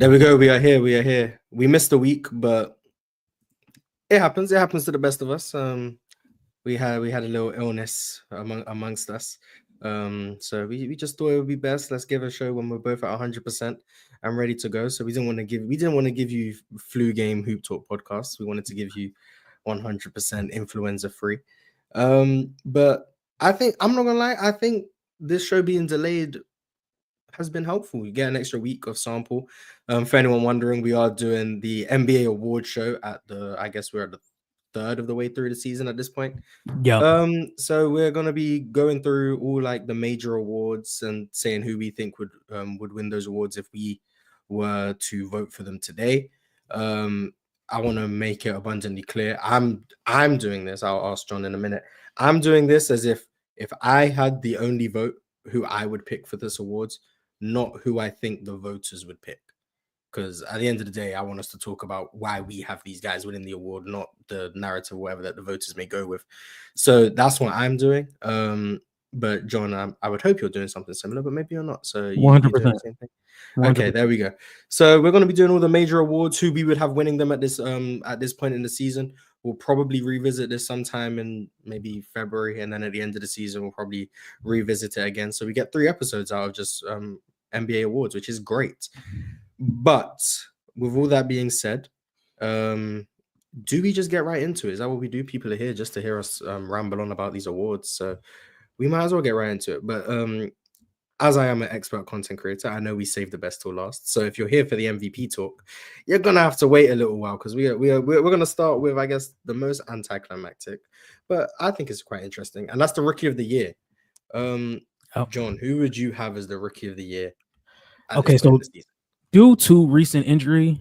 There we go. We are here. We are here. We missed a week, but it happens. It happens to the best of us. We had a little illness amongst us. So we just thought it would be best. Let's give a show when we're both at 100% and ready to go. So we didn't want to give you flu game hoop talk podcasts. We wanted to give you 100% influenza free. But I think I'm not gonna lie. I think this show being delayed has been helpful. You get an extra week of sample. For anyone wondering, we are doing the NBA award show I guess we're at the third of the way through the season at this point. Yeah. So we're gonna be going through all like the major awards and saying who we think would win those awards if we were to vote for them today. I want to make it abundantly clear. I'm doing this. I'll ask John in a minute. I'm doing this as if I had the only vote, who I would pick for this awards, not who I think the voters would pick. Because at the end of the day, I want us to talk about why we have these guys winning the award, not the narrative, whatever that the voters may go with. So that's what I'm doing. But John, I would hope you're doing something similar, but maybe you're not. So you're doing the same thing. 100%. Okay, there we go. So we're going to be doing all the major awards, who we would have winning them at this point in the season. We'll probably revisit this sometime in maybe February, and then at the end of the season, we'll probably revisit it again. So we get 3 episodes out of just NBA awards, which is great. But with all that being said, do we just get right into it? Is that what we do? People are here just to hear us ramble on about these awards, so we might as well get right into it. But as I am an expert content creator, I know we save the best till last. So if you're here for the MVP talk, you're gonna have to wait a little while, because we're gonna start with, I guess, the most anticlimactic, but I think it's quite interesting, and that's the Rookie of the Year. John, who would you have as the Rookie of the Year? Okay, so due to recent injury,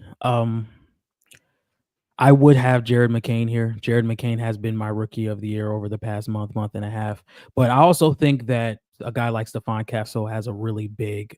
I would have Jared McCain here. Jared McCain has been my Rookie of the Year over the past month and a half. But I also think that a guy like Stephon Castle has a really big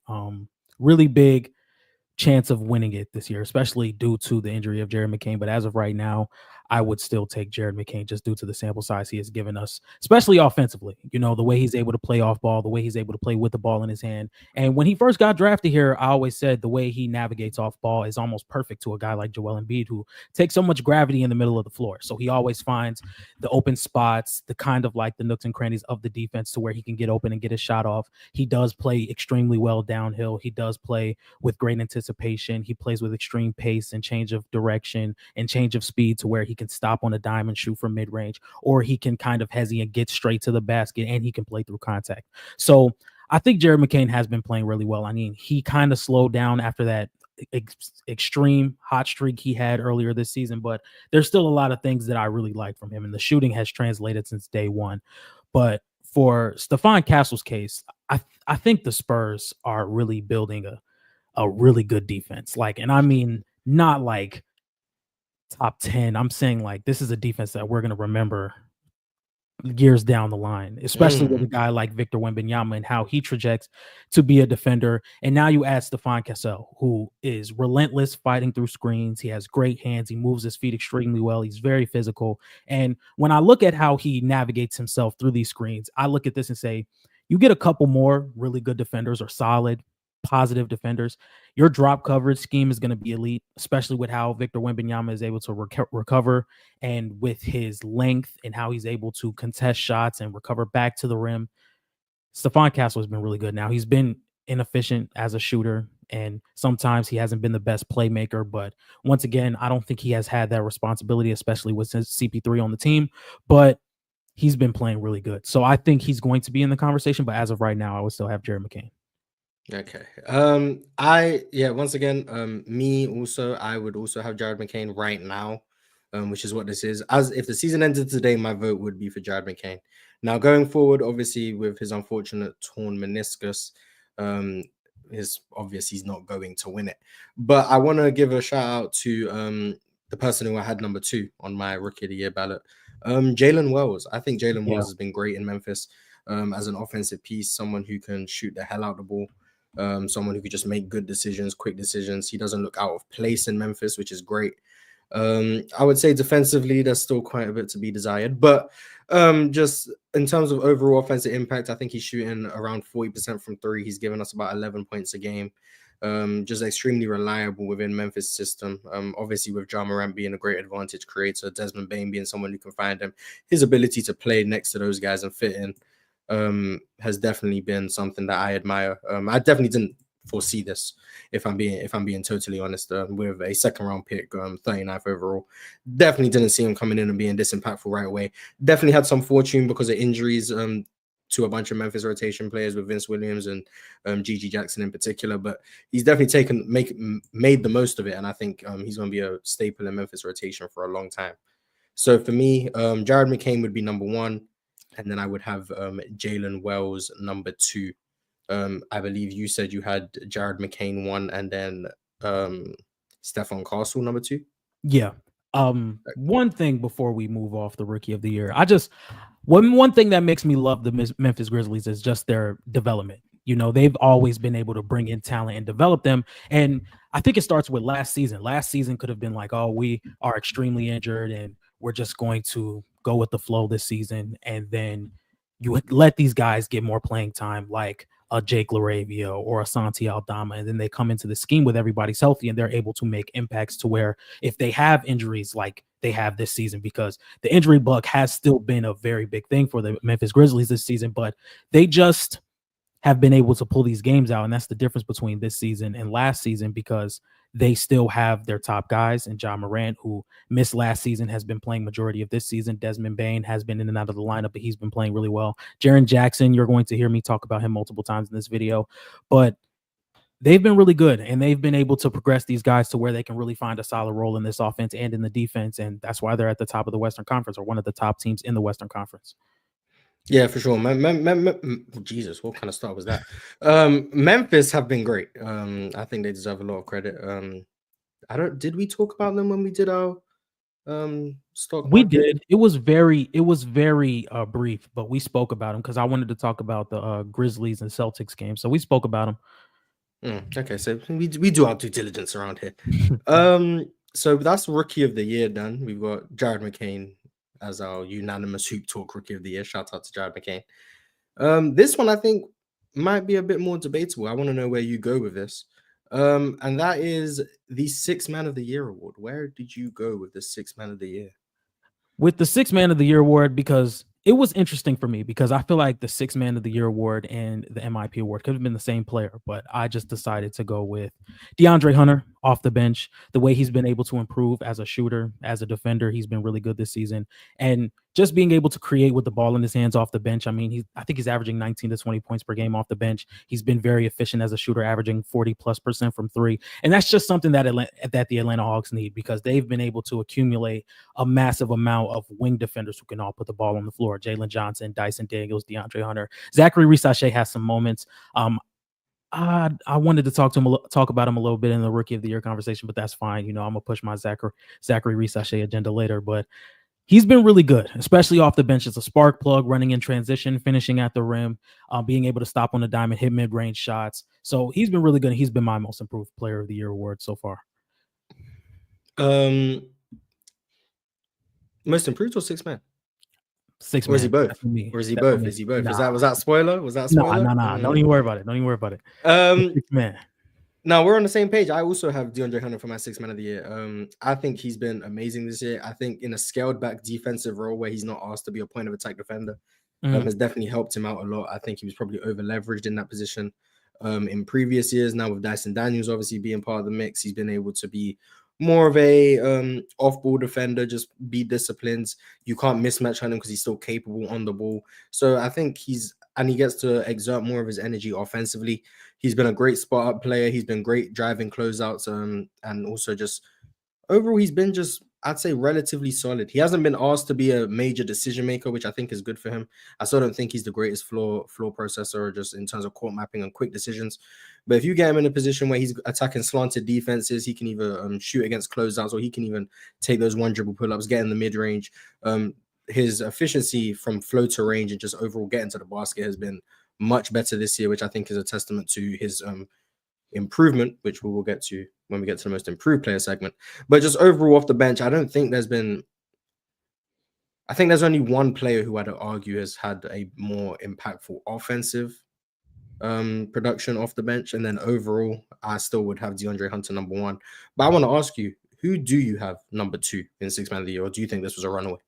chance of winning it this year, especially due to the injury of Jared McCain. But as of right now, I would still take Jared McCain just due to the sample size he has given us, especially offensively. You know, the way he's able to play off ball, the way he's able to play with the ball in his hand. And when he first got drafted here, I always said the way he navigates off ball is almost perfect to a guy like Joel Embiid, who takes so much gravity in the middle of the floor. So he always finds the open spots, the kind of like the nooks and crannies of the defense to where he can get open and get his shot off. He does play extremely well downhill. He does play with great anticipation. He plays with extreme pace and change of direction and change of speed to where he can stop on a dime and shoot from mid-range, or he can kind of hesitate and get straight to the basket, and he can play through contact. So I think Jared McCain has been playing really well. I mean, he kind of slowed down after that extreme hot streak he had earlier this season, but there's still a lot of things that I really like from him, and the shooting has translated since day one. But for Stephon Castle's case, I think the Spurs are really building a really good defense. Like, and I mean, not like top 10. I'm saying like this is a defense that we're going to remember years down the line, especially with a guy like Victor Wembanyama and how he trajects to be a defender. And now you add Stephon Castle, who is relentless fighting through screens. He has great hands. He moves his feet extremely well. He's very physical. And when I look at how he navigates himself through these screens, I look at this and say, you get a couple more really good defenders or solid, positive defenders, your drop coverage scheme is going to be elite, especially with how Victor Wembanyama is able to recover, and with his length and how he's able to contest shots and recover back to the rim. Stephon Castle has been really good. Now, he's been inefficient as a shooter, and sometimes he hasn't been the best playmaker, but once again, I don't think he has had that responsibility, especially with CP3 on the team, but he's been playing really good. So I think he's going to be in the conversation, but as of right now, I would still have Jared McCain. Okay. Once again, me also, I would also have Jared McCain right now, which is what this is. As if the season ended today, my vote would be for Jared McCain. Now, going forward, obviously, with his unfortunate torn meniscus, he's not going to win it. But I want to give a shout out to the person who I had number 2 on my Rookie of the Year ballot, Jalen Wells. I think Jalen Wells has been great in Memphis as an offensive piece, someone who can shoot the hell out of the ball. Someone who could just make good decisions, quick decisions. He doesn't look out of place in Memphis, which is great. I would say defensively, there's still quite a bit to be desired. But just in terms of overall offensive impact, I think he's shooting around 40% from 3. He's given us about 11 points a game. just extremely reliable within Memphis system. Obviously with Ja Morant being a great advantage creator, Desmond Bane being someone who can find him, his ability to play next to those guys and fit in has definitely been something that I admire. I definitely didn't foresee this, if I'm being totally honest, with a second round pick, 39th overall. Definitely didn't see him coming in and being this impactful right away. Definitely had some fortune because of injuries to a bunch of Memphis rotation players with Vince Williams and Gigi Jackson in particular, but he's definitely made the most of it, and I think he's going to be a staple in Memphis rotation for a long time. So for me, Jared McCain would be number one, and then I would have Jalen Wells number two. I believe you said you had Jared McCain one, and then Stephon Castle number two. Yeah. One thing before we move off the rookie of the year, one thing that makes me love the Memphis Grizzlies is just their development. You know, they've always been able to bring in talent and develop them. And I think it starts with last season. Last season could have been like, oh, we are extremely injured and we're just going to go with the flow this season. And then you let these guys get more playing time, like a Jake LaRavia or a Santi Aldama, and then they come into the scheme with everybody's healthy and they're able to make impacts to where if they have injuries like they have this season, because the injury bug has still been a very big thing for the Memphis Grizzlies this season, but they just have been able to pull these games out. And that's the difference between this season and last season, because they still have their top guys. And Ja Morant, who missed last season, has been playing majority of this season. Desmond Bane has been in and out of the lineup, but he's been playing really well. Jaren Jackson, you're going to hear me talk about him multiple times in this video, but they've been really good, and they've been able to progress these guys to where they can really find a solid role in this offense and in the defense. And that's why they're at the top of the Western Conference, or one of the top teams in the Western Conference. Yeah, for sure. Jesus, what kind of start was that? Memphis have been great. I think they deserve a lot of credit. Did we talk about them when we did our stock We market? did. It was very brief, but we spoke about them because I wanted to talk about the Grizzlies and Celtics game. So we spoke about them. Okay, so we do our due diligence around here. So that's rookie of the year done. We've got Jared McCain as our unanimous Hoop Talk rookie of the year. Shout out to Jared McCain. This one I think might be a bit more debatable. I want to know where you go with this. And that is the Sixth Man of the Year award. Where did you go with the Sixth Man of the Year? With the Sixth Man of the Year award, because it was interesting for me, because I feel like the Sixth Man of the Year award and the MIP award could have been the same player, but I just decided to go with DeAndre Hunter off the bench. The way he's been able to improve as a shooter, as a defender, he's been really good this season. And just being able to create with the ball in his hands off the bench. I mean, I think he's averaging 19 to 20 points per game off the bench. He's been very efficient as a shooter, averaging 40+% from three. And that's just something that the Atlanta Hawks need, because they've been able to accumulate a massive amount of wing defenders who can all put the ball on the floor. Jalen Johnson, Dyson Daniels, DeAndre Hunter. Zachary Risache has some moments. I wanted to talk about him a little bit in the Rookie of the Year conversation, but that's fine. You know, I'm gonna push my Zachary Risache agenda later, but he's been really good, especially off the bench as a spark plug, running in transition, finishing at the rim, being able to stop on the diamond, hit mid-range shots. So he's been really good. He's been my most improved player of the year award so far. Most improved or Sixth Man? Six or man. is he both? Or is he both? Is he both? Nah. Was that spoiler? Was that spoiler? No. Don't even worry about it. Six man. Now we're on the same page. I also have DeAndre Hunter for my Sixth Man of the Year. I think he's been amazing this year. I think in a scaled back defensive role where he's not asked to be a point of attack defender, has definitely helped him out a lot. I think he was probably over leveraged in that position in previous years. Now with Dyson Daniels obviously being part of the mix, he's been able to be more of a off-ball defender, just be disciplined. You can't mismatch on him because he's still capable on the ball. So I think he gets to exert more of his energy offensively. He's been a great spot-up player. He's been great driving closeouts, and also just overall, he's been just, I'd say, relatively solid. He hasn't been asked to be a major decision maker, which I think is good for him. I still don't think he's the greatest floor processor, just in terms of court mapping and quick decisions. But if you get him in a position where he's attacking slanted defenses, he can either shoot against closeouts, or he can even take those one dribble pull-ups, get in the mid-range. His efficiency from floater range and just overall getting to the basket has been much better this year, which I think is a testament to his improvement, which we will get to when we get to the most improved player segment. But just overall off the bench, I think there's only one player who I'd argue has had a more impactful offensive production off the bench, and then overall, I still would have DeAndre Hunter number one. But I want to ask you, who do you have number two in six man of the year, or do you think this was a runaway?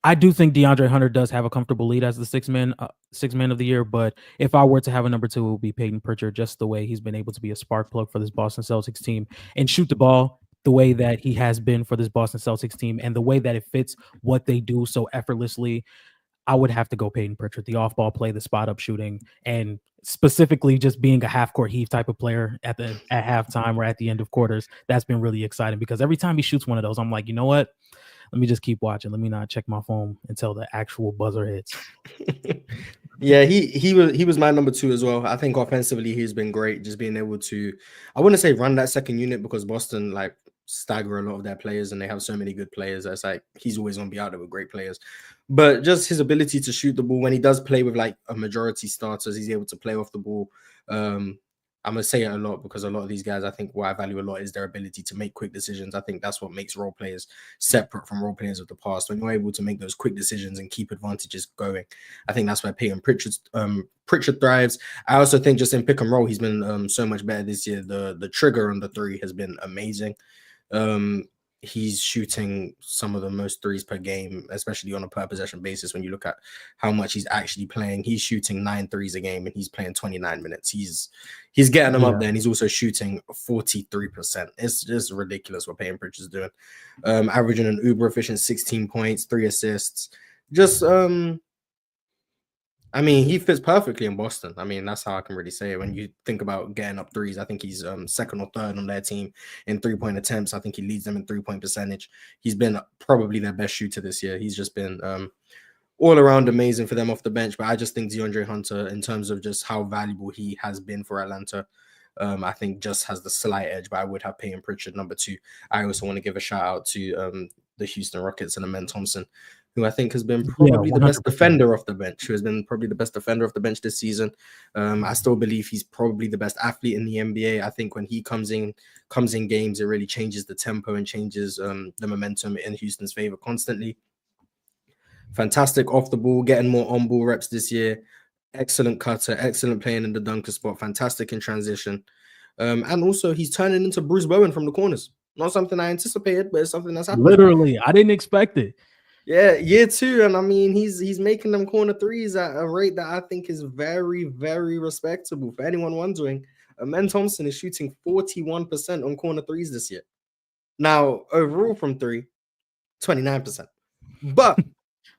I do think DeAndre Hunter does have a comfortable lead as the six man of the year, but if I were to have a number two, it would be Peyton Pritchard, just the way he's been able to be a spark plug for this Boston Celtics team and shoot the ball the way that he has been for this Boston Celtics team and the way that it fits what they do so effortlessly. I would have to go Peyton Pritchard, the off-ball play, the spot-up shooting, and specifically just being a half-court heave type of player at halftime or at the end of quarters. That's been really exciting because every time he shoots one of those, I'm like, you know what? Let me just keep watching. Let me not check my phone until the actual buzzer hits. Yeah, he was my number two as well. I think offensively he's been great, just being able to, I wouldn't say run that second unit because Boston like stagger a lot of their players and they have so many good players. That's like he's always gonna be out there with great players. But just his ability to shoot the ball when he does play with like a majority starters, he's able to play off the ball. I'm gonna say it a lot because a lot of these guys, I think what I value a lot is their ability to make quick decisions. I think that's what makes role players separate from role players of the past. When you're able to make those quick decisions and keep advantages going, I think that's where Peyton Pritchard thrives. I also think just in pick and roll, he's been so much better this year. The trigger on the three has been amazing. He's shooting some of the most threes per game, especially on a per possession basis. When you look at how much he's actually playing, he's shooting 9 threes a game and he's playing 29 minutes. He's getting them up there, and he's also shooting 43%. It's just ridiculous what Peyton Pritchard's doing. Averaging an uber efficient 16 points, 3 assists. Just I mean, he fits perfectly in Boston. I mean, that's how I can really say it. When you think about getting up threes, I think he's second or third on their team in 3-point attempts. I think he leads them in 3-point percentage. He's been probably their best shooter this year. He's just been all around amazing for them off the bench. But I just think DeAndre Hunter, in terms of just how valuable he has been for Atlanta, I think just has the slight edge. But I would have Peyton Pritchard number two. I also want to give a shout out to the Houston Rockets and Amen Thompson, who I think has been probably the best defender off the bench, this season. I still believe he's probably the best athlete in the NBA. I think when he comes in games, it really changes the tempo and changes the momentum in Houston's favor constantly. Fantastic off the ball, getting more on ball reps this year. Excellent cutter, excellent playing in the dunker spot, fantastic in transition. And also he's turning into Bruce Bowen from the corners. Not something I anticipated, but it's something that's happening. Literally, I didn't expect it. Yeah, year two, and I mean he's making them corner threes at a rate that I think is very, very respectable. For anyone wondering, Amen Thompson is shooting 41% on corner threes this year. Now, overall from three, 29%. But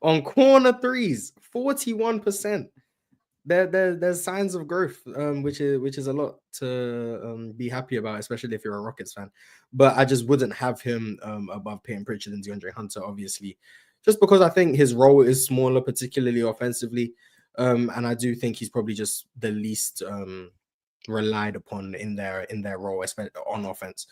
on corner threes, 41%. There's signs of growth, which is a lot to be happy about, especially if you're a Rockets fan. But I just wouldn't have him above Peyton Pritchard and DeAndre Hunter, obviously, just because I think his role is smaller, particularly offensively, and I do think he's probably just the least relied upon in their role, especially on offense.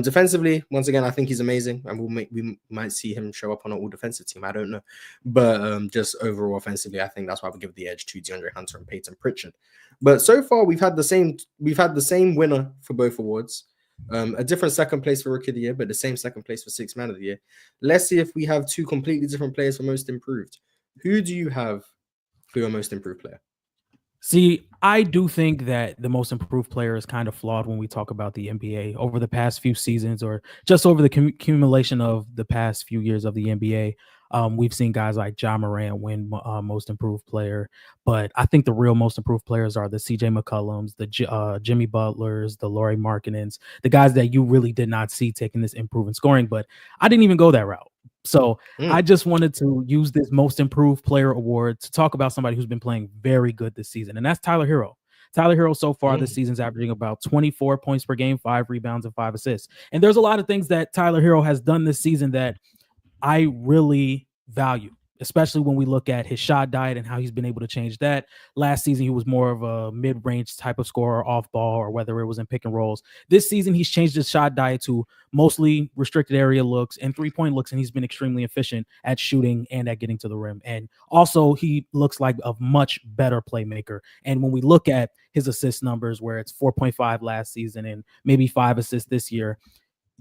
Defensively, once again, I think he's amazing, and we might see him show up on an all defensive team. I don't know, but just overall offensively, I think that's why I would give the edge to DeAndre Hunter and Peyton Pritchard. But so far, we've had the same winner for both awards. A different second place for Rookie of the Year, but the same second place for Sixth Man of the Year. Let's see if we have two completely different players for Most Improved. Who do you have for your Most Improved player? See, I do think that the most improved player is kind of flawed when we talk about the NBA over the past few seasons or just over the accumulation of the past few years of the NBA. We've seen guys like Ja Morant win most improved player, but I think the real most improved players are the CJ McCollums, the Jimmy Butlers, the Lauri Markkanens, the guys that you really did not see taking this improvement scoring, but I didn't even go that route. So I just wanted to use this most improved player award to talk about somebody who's been playing very good this season, and that's Tyler Herro. Tyler Herro so far this season's averaging about 24 points per game, 5 rebounds, and 5 assists. And there's a lot of things that Tyler Herro has done this season that I really value, especially when we look at his shot diet and how he's been able to change that. Last season, he was more of a mid-range type of scorer off ball or whether it was in pick and rolls. This season, he's changed his shot diet to mostly restricted area looks and three-point looks, and he's been extremely efficient at shooting and at getting to the rim. And also, he looks like a much better playmaker. And when we look at his assist numbers, where it's 4.5 last season and maybe 5 assists this year,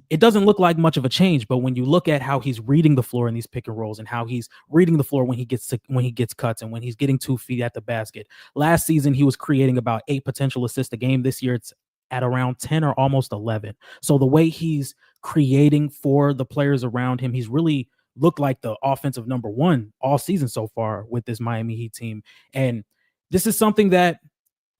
it doesn't look like much of a change, but when you look at how he's reading the floor in these pick and rolls and how he's reading the floor when he gets cuts and when he's getting 2 feet at the basket. Last season he was creating about 8 potential assists a game. This year it's at around 10 or almost 11. So the way he's creating for the players around him, he's really looked like the offensive number 1 all season so far with this Miami Heat team. And this is something that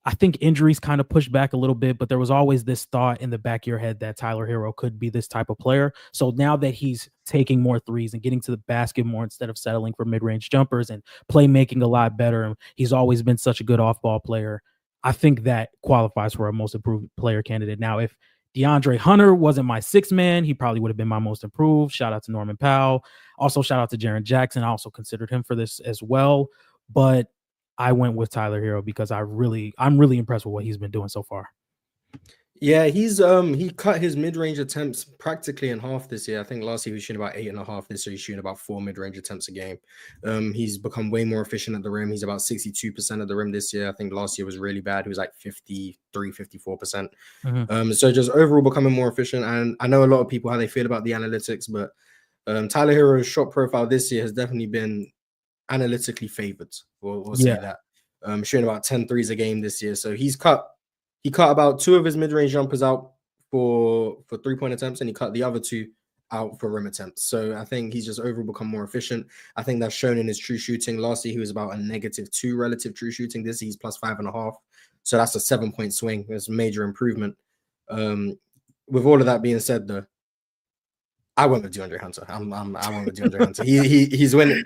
I think injuries kind of pushed back a little bit, but there was always this thought in the back of your head that Tyler Hero could be this type of player. So now that he's taking more threes and getting to the basket more instead of settling for mid-range jumpers and playmaking a lot better, and he's always been such a good off-ball player, I think that qualifies for a most improved player candidate. Now, if DeAndre Hunter wasn't my 6th man, he probably would have been my most improved. Shout out to Norman Powell. Also, shout out to Jaren Jackson. I also considered him for this as well. But I went with Tyler Hero because I'm really impressed with what he's been doing so far. Yeah, he cut his mid-range attempts practically in half this year. I think last year he was shooting about 8.5. This year he's shooting about 4 mid-range attempts a game. He's become way more efficient at the rim. He's about 62% at the rim this year. I think last year was really bad. He was like 53, 54%. So just overall becoming more efficient. And I know a lot of people how they feel about the analytics, but Tyler Hero's shot profile this year has definitely been analytically favored. We'll say that. Shooting about 10 threes a game this year. So he cut about 2 of his mid-range jumpers out for 3-point attempts, and he cut the other 2 out for rim attempts. So I think he's just overall become more efficient. I think that's shown in his true shooting. Last year he was about a -2 relative true shooting. This year he's plus 5.5. So that's a 7-point swing. It's a major improvement. With all of that being said, though, I went with DeAndre Hunter. I went with DeAndre Hunter. He's winning.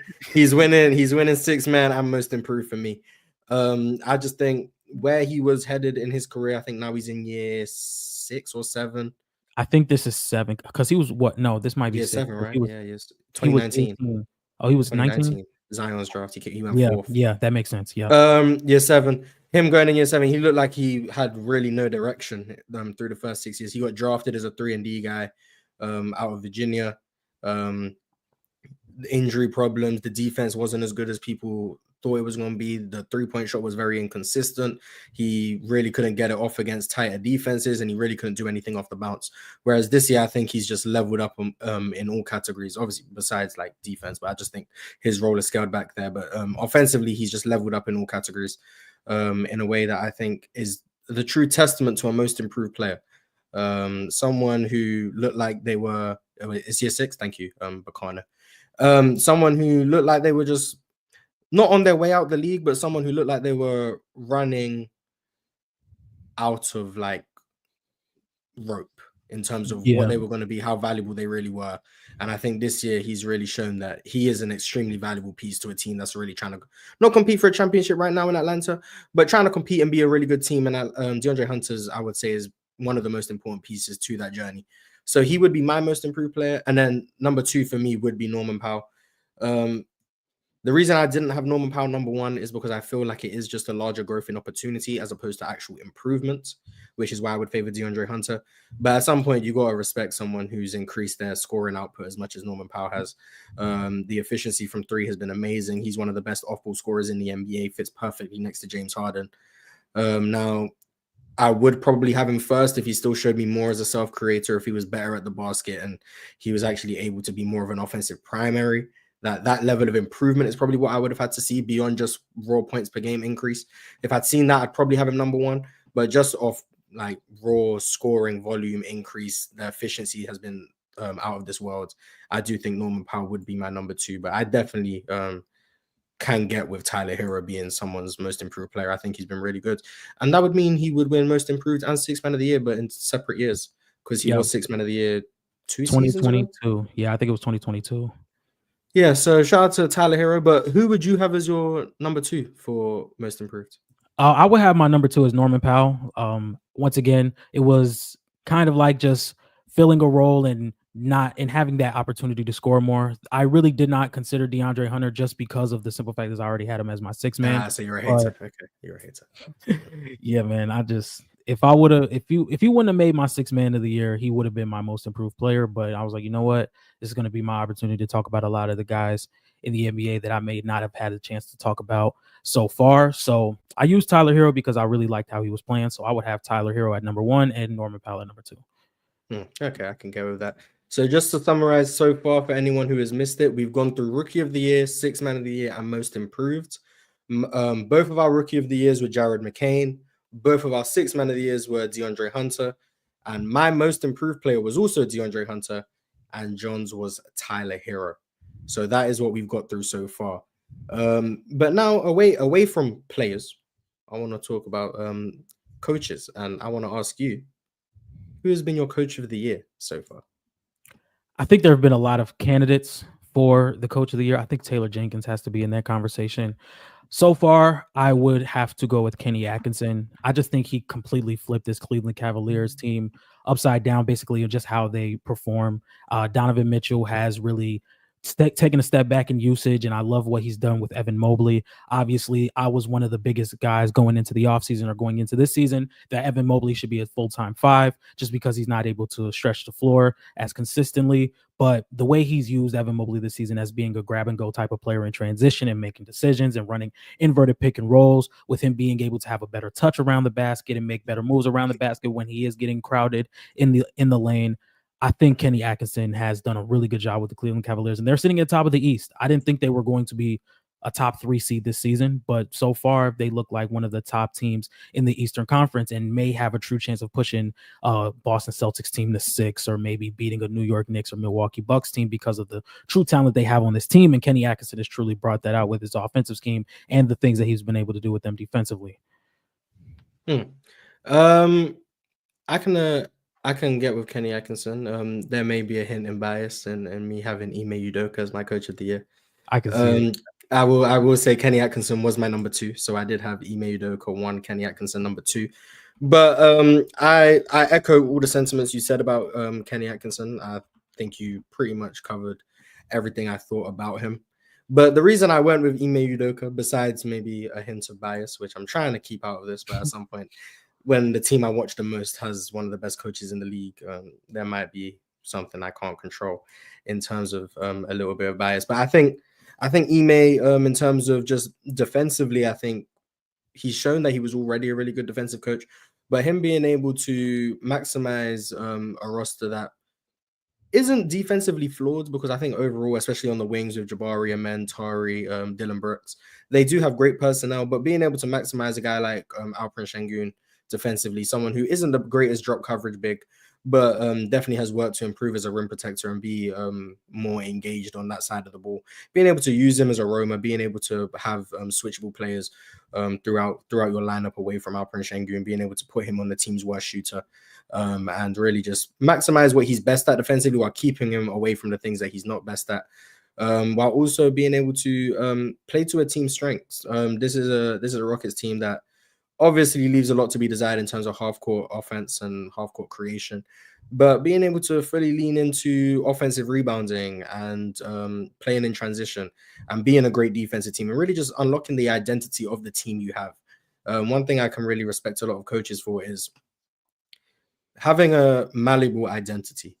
He's winning 6 man and most improved for me. I just think where he was headed in his career, I think now he's in year 6 or 7. I think this is 7 because he was what? No, this might be year 6. 7, right? Was, yeah, yes. He was 2019. 18. Oh, he was 19. Zion's draft. He went Yeah, 4th. yeah, that makes sense. Yeah. Year 7. Him going in year 7, he looked like he had really no direction through the first 6 years. He got drafted as a 3-and-D guy out of Virginia. Injury problems. The defense wasn't as good as people thought it was going to be. The 3-point shot was very inconsistent. He really couldn't get it off against tighter defenses, and he really couldn't do anything off the bounce. Whereas this year, I think he's just leveled up in all categories, obviously besides like defense, but I just think his role is scaled back there. But offensively, he's just leveled up in all categories in a way that I think is the true testament to a most improved player. Someone who looked like they were, it's year 6, thank you, Bakana. Someone who looked like they were just not on their way out the league, but someone who looked like they were running out of like rope in terms of what they were going to be, how valuable they really were. And I think this year he's really shown that he is an extremely valuable piece to a team that's really trying to not compete for a championship right now in Atlanta, but trying to compete and be a really good team. And DeAndre Hunter's, I would say, is one of the most important pieces to that journey. So he would be my most improved player. And then number 2 for me would be Norman Powell. The reason I didn't have Norman Powell number 1 is because I feel like it is just a larger growth in opportunity as opposed to actual improvement, which is why I would favor DeAndre Hunter. But at some point, you got to respect someone who's increased their scoring output as much as Norman Powell has. The efficiency from 3 has been amazing. He's one of the best off-ball scorers in the NBA, fits perfectly next to James Harden. Now, I would probably have him first if he still showed me more as a self-creator, if he was better at the basket and he was actually able to be more of an offensive primary. That level of improvement is probably what I would have had to see beyond just raw points per game increase. If I'd seen that, I'd probably have him number 1. But just off like raw scoring volume increase, the efficiency has been out of this world. I do think Norman Powell would be my number 2, but I definitely can get with Tyler Hero being someone's most improved player. I think he's been really good. And that would mean he would win most improved and 6th man of the year, but in separate years, because he was 6th man of the year 2 seasons ago. 2022. Yeah, I think it was 2022. Yeah, so shout out to Tyler Hero, but who would you have as your number 2 for most improved? I would have my number 2 as Norman Powell. Once again, it was kind of like just filling a role and having that opportunity to score more. I really did not consider DeAndre Hunter just because of the simple fact that I already had him as my 6th man. So you're a hater. Okay, you're a hater. Yeah, man. If he wouldn't have made my 6th man of the year, he would have been my most improved player. But I was like, you know what? This is going to be my opportunity to talk about a lot of the guys in the NBA that I may not have had a chance to talk about so far. So I used Tyler Hero because I really liked how he was playing. So I would have Tyler Hero at number 1 and Norman Powell at number 2. Okay, I can go with that. So just to summarize so far for anyone who has missed it, we've gone through Rookie of the Year, Sixth Man of the Year, and Most Improved. Both of our Rookie of the Years were Jared McCain. Both of our Sixth Man of the Years were DeAndre Hunter. And my Most Improved player was also DeAndre Hunter. And John's was Tyler Hero. So that is what we've got through so far. But now away from players, I want to talk about coaches. And I want to ask you, who has been your coach of the year so far? I think there have been a lot of candidates for the coach of the year. I think Taylor Jenkins has to be in that conversation. So far, I would have to go with Kenny Atkinson. I just think he completely flipped this Cleveland Cavaliers team upside down, basically, of just how they perform. Donovan Mitchell has really taken a step back in usage, and I love what he's done with Evan Mobley. Obviously, I was one of the biggest guys going into the offseason or going into this season that Evan Mobley should be a full-time 5 just because he's not able to stretch the floor as consistently. But the way he's used Evan Mobley this season as being a grab-and-go type of player in transition and making decisions and running inverted pick and rolls, with him being able to have a better touch around the basket and make better moves around the basket when he is getting crowded in the lane. I think Kenny Atkinson has done a really good job with the Cleveland Cavaliers, and they're sitting at the top of the East. I didn't think they were going to be a top 3 seed this season, but so far they look like one of the top teams in the Eastern Conference and may have a true chance of pushing Boston Celtics team to 6, or maybe beating a New York Knicks or Milwaukee Bucks team because of the true talent they have on this team. And Kenny Atkinson has truly brought that out with his offensive scheme and the things that he's been able to do with them defensively. I can get with Kenny Atkinson. There may be a hint in bias and me having Ime Udoka as my coach of the year. I can see it. I will say Kenny Atkinson was my number 2, so I did have Ime Udoka 1, Kenny Atkinson number 2. But I echo all the sentiments you said about Kenny Atkinson. I think you pretty much covered everything I thought about him. But the reason I went with Ime Udoka, besides maybe a hint of bias, which I'm trying to keep out of this, but at some point, when the team I watch the most has one of the best coaches in the league, there might be something I can't control in terms of a little bit of bias. But I think Ime, in terms of just defensively, I think he's shown that he was already a really good defensive coach. But him being able to maximize a roster that isn't defensively flawed, because I think overall, especially on the wings with Jabari, Amen, Tari, Dylan Brooks, they do have great personnel. But being able to maximize a guy like Alperen Şengün defensively, someone who isn't the greatest drop coverage big, but definitely has worked to improve as a rim protector and be more engaged on that side of the ball. Being able to use him as a roamer, being able to have switchable players throughout your lineup away from Alperen Şengün, being able to put him on the team's worst shooter, and really just maximize what he's best at defensively while keeping him away from the things that he's not best at. While also being able to play to a team's strengths. This is a Rockets team that obviously leaves a lot to be desired in terms of half-court offense and half-court creation, but being able to fully lean into offensive rebounding and playing in transition and being a great defensive team and really just unlocking the identity of the team you have. One thing I can really respect a lot of coaches for is having a malleable identity.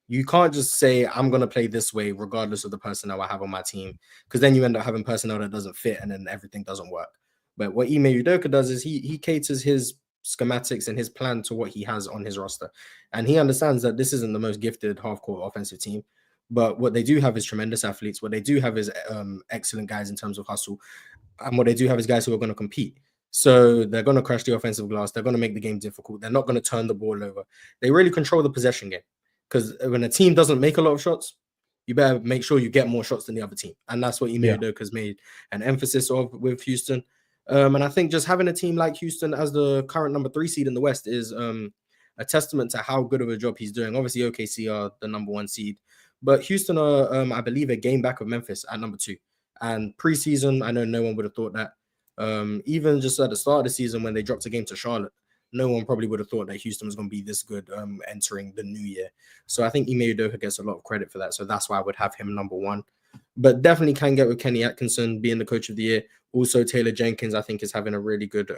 You can't just say, I'm going to play this way regardless of the personnel I have on my team, because then you end up having personnel that doesn't fit and then everything doesn't work. But what Ime Udoka does is he caters his schematics and his plan to what he has on his roster. And he understands that this isn't the most gifted half-court offensive team, but what they do have is tremendous athletes. What they do have is excellent guys in terms of hustle. And what they do have is guys who are going to compete. So they're going to crash the offensive glass. They're going to make the game difficult. They're not going to turn the ball over. They really control the possession game. Because when a team doesn't make a lot of shots, you better make sure you get more shots than the other team. And that's what Ime Udoka has made an emphasis of with Houston. And I think just having a team like Houston as the current number 3 seed in the West is a testament to how good of a job he's doing. Obviously, OKC are the number 1 seed, but Houston are, I believe, a game back of Memphis at number 2. And preseason, I know no one would have thought that. Even just at the start of the season when they dropped a game to Charlotte, no one probably would have thought that Houston was going to be this good entering the new year. So I think Ime Udoka gets a lot of credit for that. So that's why I would have him number 1. But definitely can get with Kenny Atkinson being the coach of the year. Also, Taylor Jenkins, I think, is having a really good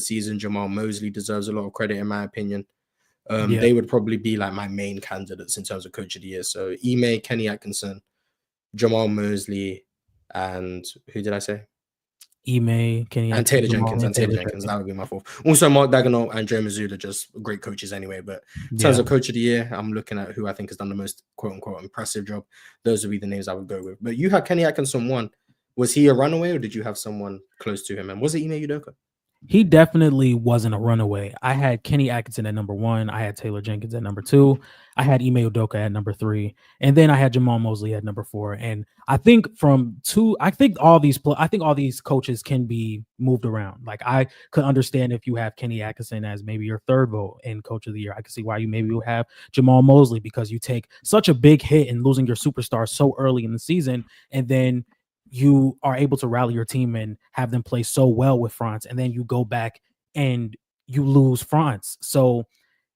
season. Jamal Mosley deserves a lot of credit, in my opinion. They would probably be like my main candidates in terms of coach of the year. So Ime, Kenny Atkinson, Jamal Mosley, and who did I say? Ime, Kenny And Atkinson, Taylor Jamal, Jenkins, and and Taylor Taylor Jenkins. Jenkins. That would be my fourth. Also, Mark Dagenham and Joe Mazzulla, just great coaches anyway. But in terms Yeah. of coach of the year, I'm looking at who I think has done the most quote unquote impressive job. Those would be the names I would go with. But you had Kenny Atkinson one. Was he a runaway or did you have someone close to him? And was it Ime Udoka? He definitely wasn't a runaway. I had Kenny Atkinson at number 1. I had Taylor Jenkins at number 2. I had Ime Udoka at number 3. And then I had Jamal Mosley at number 4. And I think I think all these coaches can be moved around. Like, I could understand if you have Kenny Atkinson as maybe your third vote in coach of the year. I could see why you maybe would have Jamal Mosley, because you take such a big hit in losing your superstar so early in the season, and then you are able to rally your team and have them play so well with France, and then you go back and you lose France. So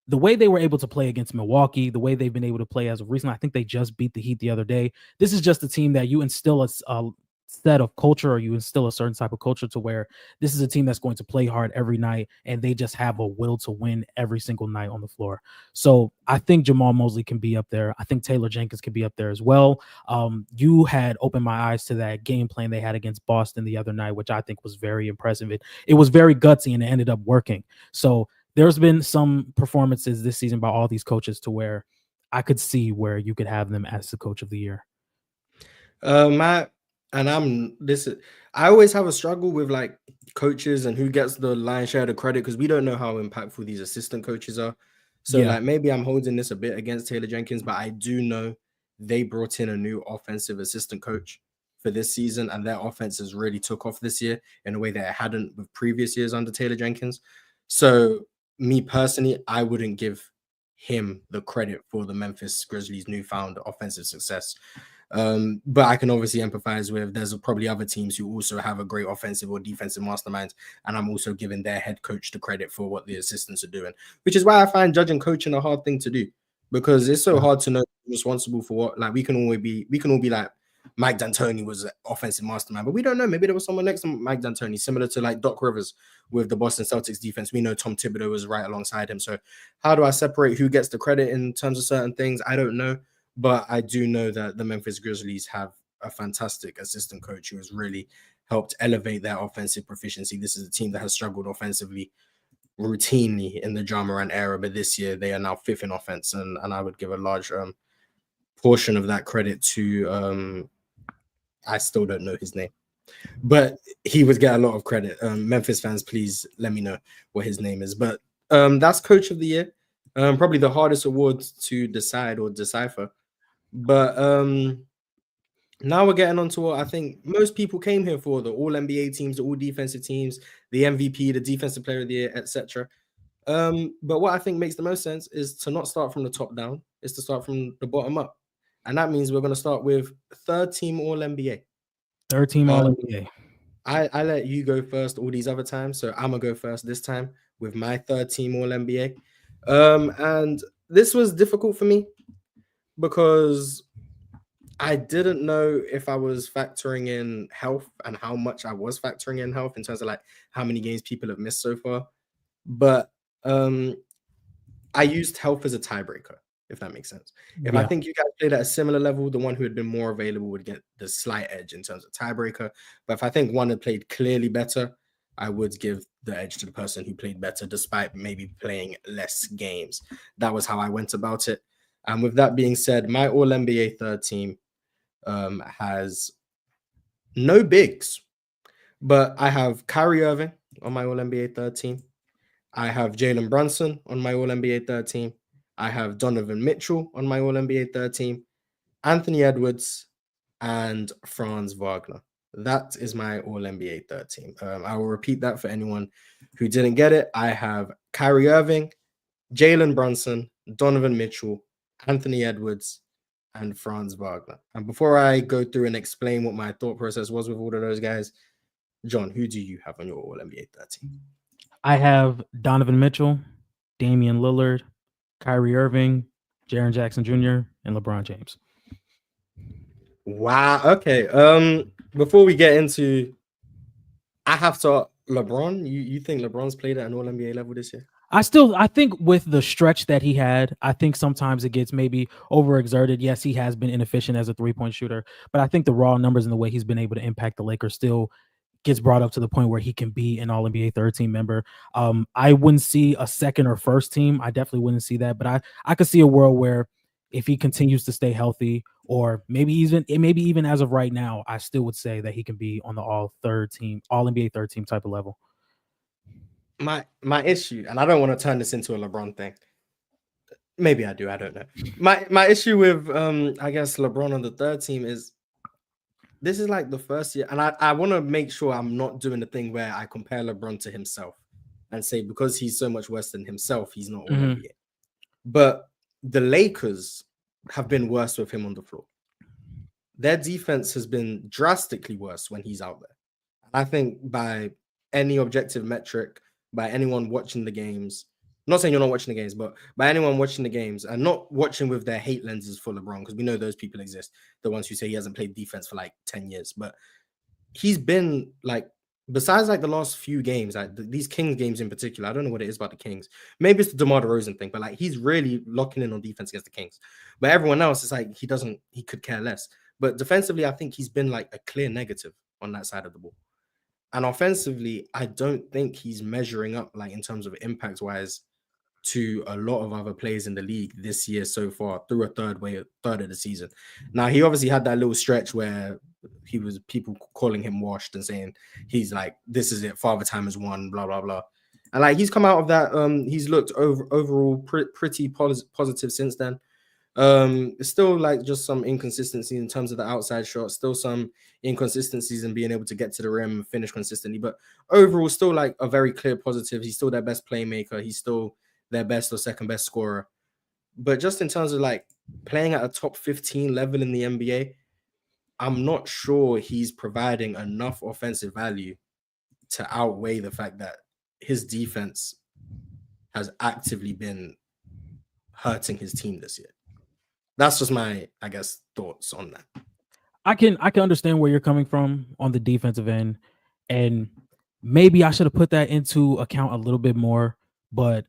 the way they were able to play against Milwaukee, the way they've been able to play as of recently, I think they just beat the Heat the other day. This is just a team that you instill a set of culture, or you instill a certain type of culture to where this is a team that's going to play hard every night, and they just have a will to win every single night on the floor. So I think Jamal Mosley can be up there. I think Taylor Jenkins can be up there as well. You had opened my eyes to that game plan they had against Boston the other night, which I think was very impressive. It was very gutsy, and it ended up working. So there's been some performances this season by all these coaches to where I could see where you could have them as the coach of the year. Matt, and I always have a struggle with like coaches and who gets the lion's share of the credit, because we don't know how impactful these assistant coaches are. So Yeah. like maybe I'm holding this a bit against Taylor Jenkins, but I do know they brought in a new offensive assistant coach for this season, and their offense has really took off this year in a way that it hadn't with previous years under Taylor Jenkins. So me personally, I wouldn't give him the credit for the Memphis Grizzlies' newfound offensive success. But I can obviously empathize with there's probably other teams who also have a great offensive or defensive mastermind, and I'm also giving their head coach the credit for what the assistants are doing, which is why I find judging coaching a hard thing to do, because it's so hard to know who's responsible for what. Like we can all be like Mike D'Antoni was an offensive mastermind, but we don't know. Maybe there was someone next to Mike D'Antoni, similar to like Doc Rivers with the Boston Celtics defense. We know Tom Thibodeau was right alongside him. So how do I separate who gets the credit in terms of certain things? I don't know. But I do know that the Memphis Grizzlies have a fantastic assistant coach who has really helped elevate their offensive proficiency. This is a team that has struggled offensively routinely in the Ja Morant era, but this year they are now fifth in offense, and I would give a large portion of that credit to I still don't know his name, but he would get a lot of credit. Memphis fans, please let me know what his name is. But that's coach of the year. Probably the hardest award to decide or decipher. But now we're getting on to what I think most people came here for: the all NBA teams, the all defensive teams, the MVP, the defensive player of the year, etc. But what I think makes the most sense is to not start from the top down, is to start from the bottom up. And that means we're going to start with third team all NBA. Third team All NBA. I let you go first all these other times, so I'm gonna go first this time with my third team all NBA. And this was difficult for me because I didn't know if I was factoring in health and how much I was factoring in health in terms of like how many games people have missed so far. But I used health as a tiebreaker, if that makes sense. If I Yeah. think you guys played at a similar level, the one who had been more available would get the slight edge in terms of tiebreaker. But if I think one had played clearly better, I would give the edge to the person who played better, despite maybe playing less games. That was how I went about it. And with that being said, my All NBA third team has no bigs, but I have Kyrie Irving on my All NBA third team. I have Jalen Brunson on my All NBA third team. I have Donovan Mitchell on my All NBA third team, Anthony Edwards, and Franz Wagner. That is my All NBA third team. I will repeat that for anyone who didn't get it. I have Kyrie Irving, Jalen Brunson, Donovan Mitchell, Anthony Edwards, and Franz Wagner. And before I go through and explain what my thought process was with all of those guys, John, who do you have on your All NBA 13? I have Donovan Mitchell, Damian Lillard, Kyrie Irving, Jaren Jackson Jr., and LeBron James. Wow. Okay. Before we get into, I have to LeBron. You think LeBron's played at an All NBA level this year? I think with the stretch that he had, I think sometimes it gets maybe overexerted. Yes, he has been inefficient as a 3-point shooter, but I think the raw numbers and the way he's been able to impact the Lakers still gets brought up to the point where he can be an All-NBA third team member. I wouldn't see a second or first team. I definitely wouldn't see that, but I could see a world where if he continues to stay healthy, or maybe even as of right now, I still would say that he can be on the All-NBA third team type of level. My issue, and I don't want to turn this into a LeBron thing. Maybe I do. I don't know. My issue with I guess LeBron on the third team is this is like the first year, and I want to make sure I'm not doing the thing where I compare LeBron to himself and say because he's so much worse than himself, he's not all NBA. But the Lakers have been worse with him on the floor. Their defense has been drastically worse when he's out there. I think by any objective metric, by anyone watching the games, I'm not saying you're not watching the games, but by anyone watching the games and not watching with their hate lenses for LeBron, because we know those people exist, the ones who say he hasn't played defense for like 10 years. But he's been like, besides like the last few games, like these Kings games in particular, I don't know what it is about the Kings. Maybe it's the DeMar DeRozan thing, but like he's really locking in on defense against the Kings. But everyone else is like, he could care less. But defensively, I think he's been like a clear negative on that side of the ball. And offensively, I don't think he's measuring up like in terms of impact wise to a lot of other players in the league this year so far through a third of the season. Now he obviously had that little stretch where he was people calling him washed and saying he's like, this is it, father time has won, blah blah blah. And like he's come out of that, he's looked overall pretty positive since then. It's still like just some inconsistency in terms of the outside shot, still some inconsistencies in being able to get to the rim and finish consistently, but overall still like a very clear positive. He's still their best playmaker, he's still their best or second best scorer. But just in terms of like playing at a top 15 level in the NBA, I'm not sure he's providing enough offensive value to outweigh the fact that his defense has actively been hurting his team this year. That's just my, I guess, thoughts on that. I can understand where you're coming from on the defensive end, and maybe I should have put that into account a little bit more, but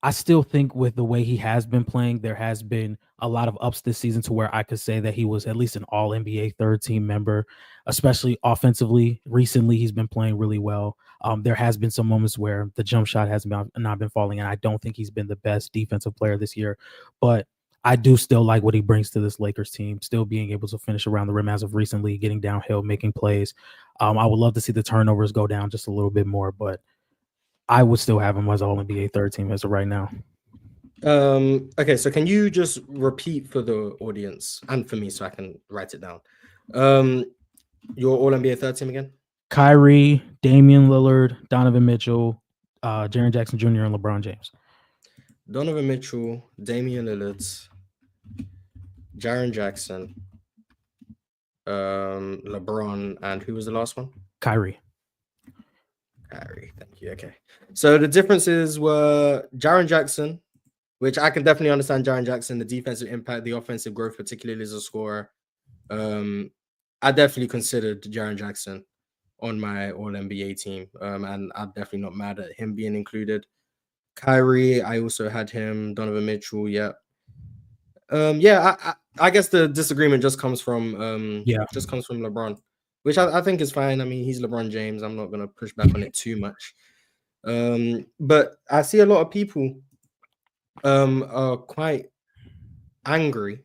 I still think with the way he has been playing, there has been a lot of ups this season to where I could say that he was at least an All-NBA third team member, especially offensively. Recently, he's been playing really well. There has been some moments where the jump shot has not been falling, and I don't think he's been the best defensive player this year, but I do still like what he brings to this Lakers team, still being able to finish around the rim as of recently, getting downhill, making plays. I would love to see the turnovers go down just a little bit more, but I would still have him as All-NBA third team as of right now. Okay, so can you just repeat for the audience and for me so I can write it down? Your All-NBA third team again? Kyrie, Damian Lillard, Donovan Mitchell, Jaren Jackson Jr., and LeBron James. Donovan Mitchell, Damian Lillard, Jaren Jackson, LeBron, and who was the last one? Kyrie. Thank you. Okay. So the differences were Jaren Jackson, which I can definitely understand Jaren Jackson, the defensive impact, the offensive growth, particularly as a scorer. I definitely considered Jaren Jackson on my All-NBA team, and I'm definitely not mad at him being included. Kyrie, I also had him. Donovan Mitchell, yeah. I guess the disagreement just comes from LeBron, which I think is fine. I mean, he's LeBron James. I'm not gonna push back on it too much. But I see a lot of people are quite angry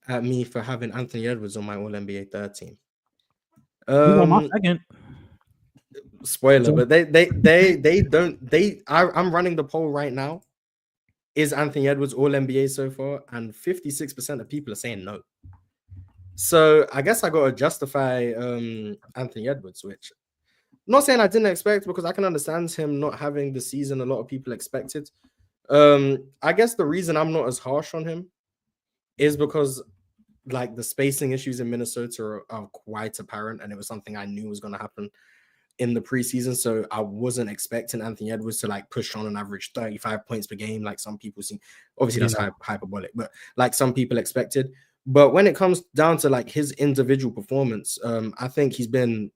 at me for having Anthony Edwards on my All-NBA third team. He's on my second. Spoiler, but I'm running the poll right now. Is Anthony Edwards All-NBA so far? And 56% of people are saying no. So I guess I got to justify Anthony Edwards, which I'm not saying I didn't expect, because I can understand him not having the season a lot of people expected. I guess the reason I'm not as harsh on him is because like the spacing issues in Minnesota are quite apparent, and it was something I knew was going to happen in the preseason. So I wasn't expecting Anthony Edwards to like push on an average 35 points per game like some people see. Obviously that's hyperbolic, but like some people expected. But when it comes down to like his individual performance, I think he's been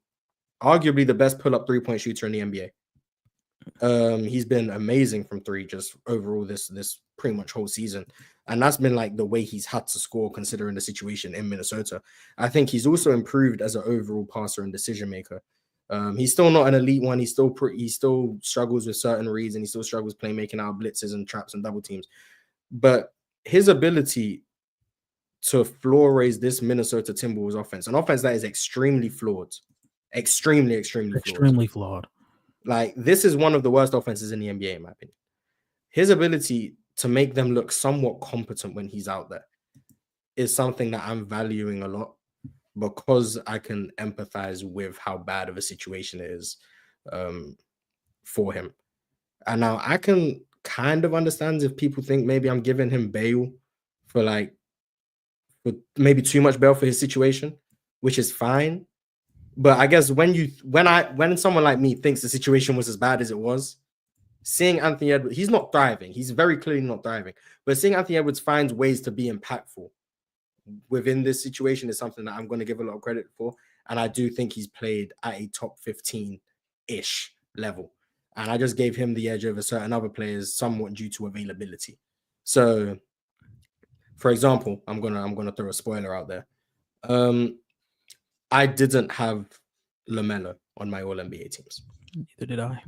arguably the best pull-up three-point shooter in the NBA. He's been amazing from three just overall this pretty much whole season, and that's been like the way he's had to score considering the situation in Minnesota. I think he's also improved as an overall passer and decision maker. He's still not an elite one. He still struggles with certain reads, and he still struggles playmaking out blitzes and traps and double teams. But his ability to floor raise this Minnesota Timberwolves offense, an offense that is extremely flawed, extremely flawed. Like, this is one of the worst offenses in the NBA, in my opinion. His ability to make them look somewhat competent when he's out there is something that I'm valuing a lot, because I can empathize with how bad of a situation it is for him. And now I can kind of understand if people think maybe I'm giving him bail for maybe too much bail for his situation, which is fine. But I guess when someone like me thinks the situation was as bad as it was, seeing Anthony Edwards, he's not thriving. He's very clearly not thriving. But seeing Anthony Edwards find ways to be impactful within this situation is something that I'm going to give a lot of credit for. And I do think he's played at a top 15-ish level. And I just gave him the edge over certain other players somewhat due to availability. So, for example, I'm gonna throw a spoiler out there. I didn't have LaMelo on my All-NBA teams. Neither did I.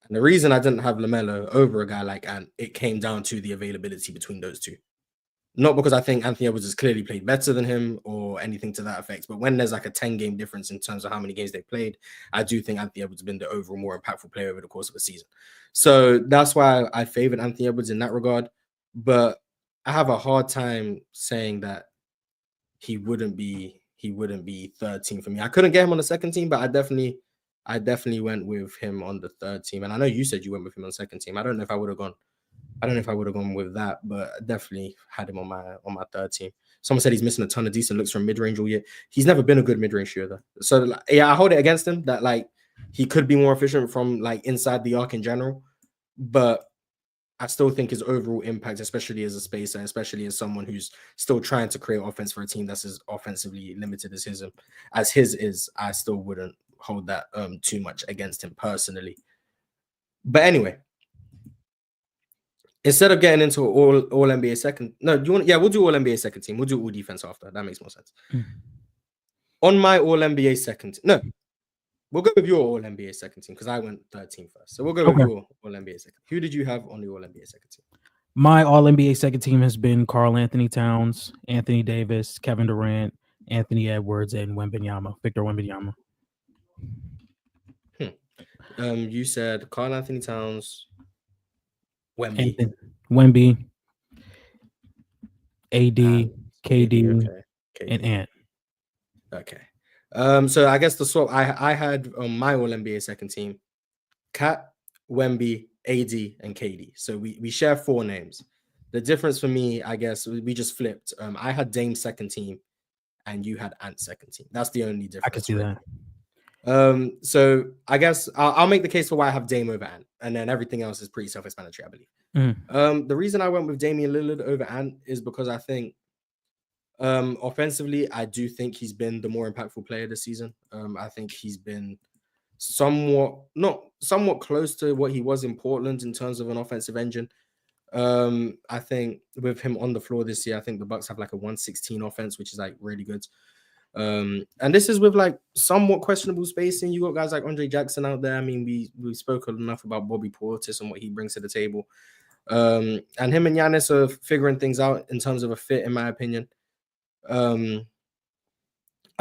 And the reason I didn't have LaMelo over a guy like Ant, it came down to the availability between those two. Not because I think Anthony Edwards has clearly played better than him or anything to that effect, but when there's like a 10-game difference in terms of how many games they played, I do think Anthony Edwards has been the overall more impactful player over the course of a season. So that's why I favored Anthony Edwards in that regard. But I have a hard time saying that he wouldn't be third team for me. I couldn't get him on the second team, but I definitely went with him on the third team. And I know you said you went with him on the second team. I don't know if I would have gone with that, but I definitely had him on my third team. Someone said he's missing a ton of decent looks from mid-range all year. He's never been a good mid-range shooter. So yeah, I hold it against him that like he could be more efficient from like inside the arc in general, but I still think his overall impact, especially as a spacer, especially as someone who's still trying to create offense for a team that's as offensively limited as his is, I still wouldn't hold that too much against him personally. But anyway, instead of getting into all NBA second, no, do you want? Yeah, we'll do all NBA second team. We'll do all defense after. That makes more sense. On my all NBA second, no, we'll go with your all NBA second team because I went third team first. So we'll go with your all NBA second. Who did you have on the all NBA second team? My all NBA second team has been Karl Anthony Towns, Anthony Davis, Kevin Durant, Anthony Edwards, and Victor Wembanyama. You said Karl Anthony Towns, Wemby, AD, KD, and Ant. Okay. So I guess the swap I had on my all NBA second team, Cat, Wemby, AD, and KD. So we share 4 names. The difference for me, I guess, we just flipped. I had Dame second team, and you had Ant second team. That's the only difference. I can see that. So I guess I'll make the case for why I have Dame over Ant, and then everything else is pretty self-explanatory, I believe. The reason I went with Damian Lillard over Ant is because I think offensively, I do think he's been the more impactful player this season. I think he's been somewhat close to what he was in Portland in terms of an offensive engine. I think with him on the floor this year, I think the Bucks have like a 116 offense, which is like really good. And this is with like somewhat questionable spacing. You got guys like Andre Jackson out there. I mean, we spoke enough about Bobby Portis and what he brings to the table. And him and Giannis are figuring things out in terms of a fit, in my opinion.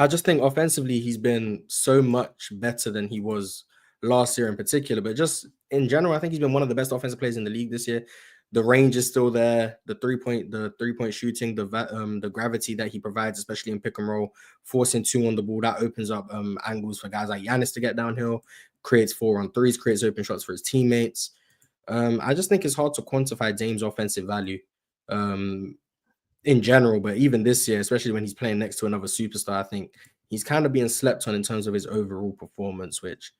I just think offensively he's been so much better than he was last year in particular, but just in general, I think he's been one of the best offensive players in the league this year. The range is still there. The three-point shooting, the gravity that he provides, especially in pick and roll, forcing 2 on the ball, that opens up angles for guys like Giannis to get downhill, creates 4-on-3s, creates open shots for his teammates. I just think it's hard to quantify Dame's offensive value in general, but even this year, especially when he's playing next to another superstar, I think he's kind of being slept on in terms of his overall performance, which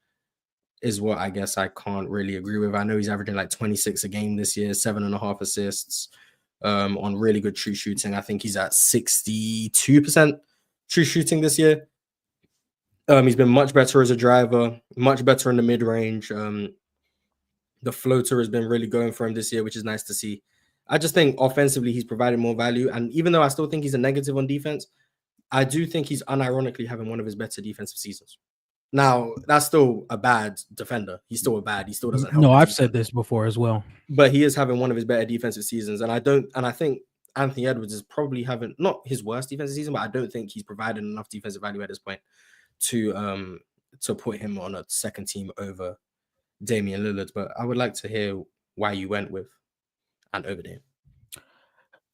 is what I guess I can't really agree with. I know he's averaging like 26 a game this year, 7.5 assists on really good true shooting. I think he's at 62% true shooting this year. He's been much better as a driver, much better in the mid-range. The floater has been really going for him this year, which is nice to see. I just think offensively he's provided more value. And even though I still think he's a negative on defense, I do think he's unironically having one of his better defensive seasons. Now that's still a bad defender. He's still He still doesn't help No, the I've said defense. this before as well. But he is having one of his better defensive seasons, and I think Anthony Edwards is probably having not his worst defensive season, but I don't think he's provided enough defensive value at this point to put him on a second team over Damian Lillard. But I would like to hear why you went with Ant over Dame.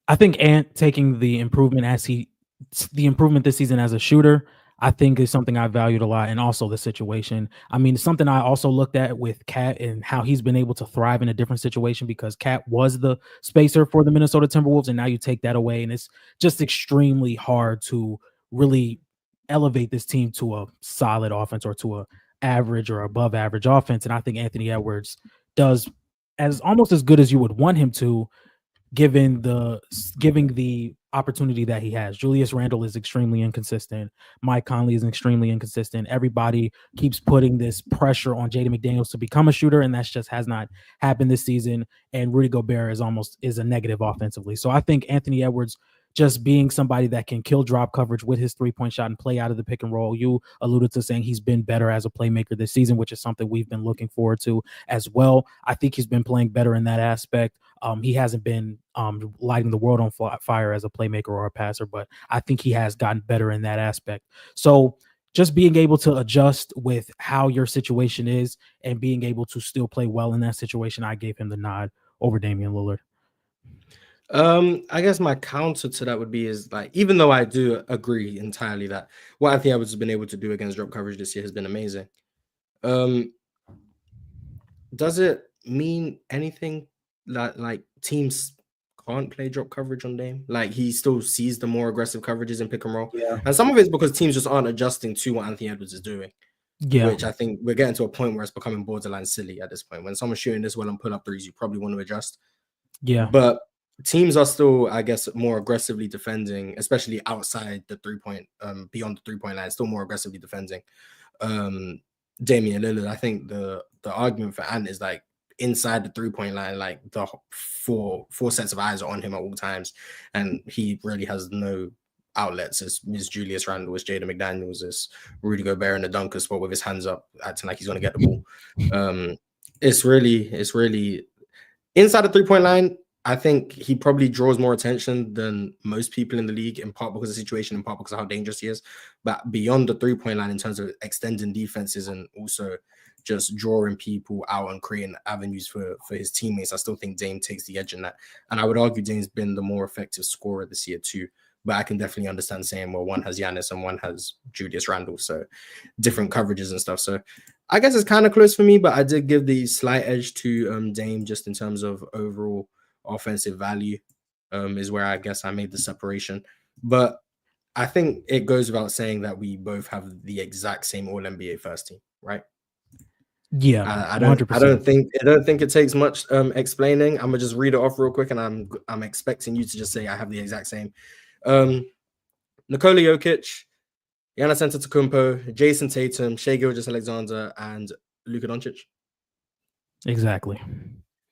I think Ant taking the improvement this season as a shooter, I think is something I valued a lot, and also the situation. I mean, it's something I also looked at with Cat and how he's been able to thrive in a different situation, because Cat was the spacer for the Minnesota Timberwolves, and now you take that away, and it's just extremely hard to really elevate this team to a solid offense or to a average or above average offense. And I think Anthony Edwards does almost as good as you would want him to, given the opportunity that he has. Julius Randle is extremely inconsistent. Mike Conley is extremely inconsistent. Everybody keeps putting this pressure on Jaden McDaniels to become a shooter, and that just has not happened this season. And Rudy Gobert is a negative offensively. So I think Anthony Edwards just being somebody that can kill drop coverage with his three-point shot and play out of the pick and roll. You alluded to saying he's been better as a playmaker this season, which is something we've been looking forward to as well. I think he's been playing better in that aspect. He hasn't been lighting the world on fire as a playmaker or a passer, but I think he has gotten better in that aspect. So just being able to adjust with how your situation is and being able to still play well in that situation, I gave him the nod over Damian Lillard. I guess my counter to that would be is like, even though I do agree entirely that what Anthony Edwards has been able to do against drop coverage this year has been amazing. Does it mean anything that like teams can't play drop coverage on Dame? Like he still sees the more aggressive coverages in pick and roll. Yeah. And some of it's because teams just aren't adjusting to what Anthony Edwards is doing. Yeah. Which I think we're getting to a point where it's becoming borderline silly at this point. When someone's shooting this well and pull up threes, you probably want to adjust. Yeah. But teams are still, I guess, more aggressively defending, especially outside the 3-point, beyond the 3-point line, still more aggressively defending Damian Lillard. I think the argument for Ant is like inside the 3-point line, like the four sets of eyes are on him at all times, and he really has no outlets. It's Julius Randle, it's Jaden McDaniels, it's Rudy Gobert in the dunker spot with his hands up, acting like he's going to get the ball. It's really inside the 3-point line. I think he probably draws more attention than most people in the league, in part because of the situation, in part because of how dangerous he is. But beyond the 3-point line, in terms of extending defenses and also just drawing people out and creating avenues for his teammates, I still think Dame takes the edge in that. And I would argue Dame's been the more effective scorer this year too. But I can definitely understand saying, well, one has Giannis and one has Julius Randle, so different coverages and stuff. So I guess it's kind of close for me, but I did give the slight edge to Dame just in terms of overall offensive value, is where I guess I made the separation. But I think it goes without saying that we both have the exact same All NBA first team, right? Yeah, I don't think it takes much explaining. I'm gonna just read it off real quick, and I'm expecting you to just say I have the exact same. Nikola Jokic, Giannis Antetokounmpo, Jason Tatum, Shai Gilgeous-Alexander, and Luka Doncic. Exactly.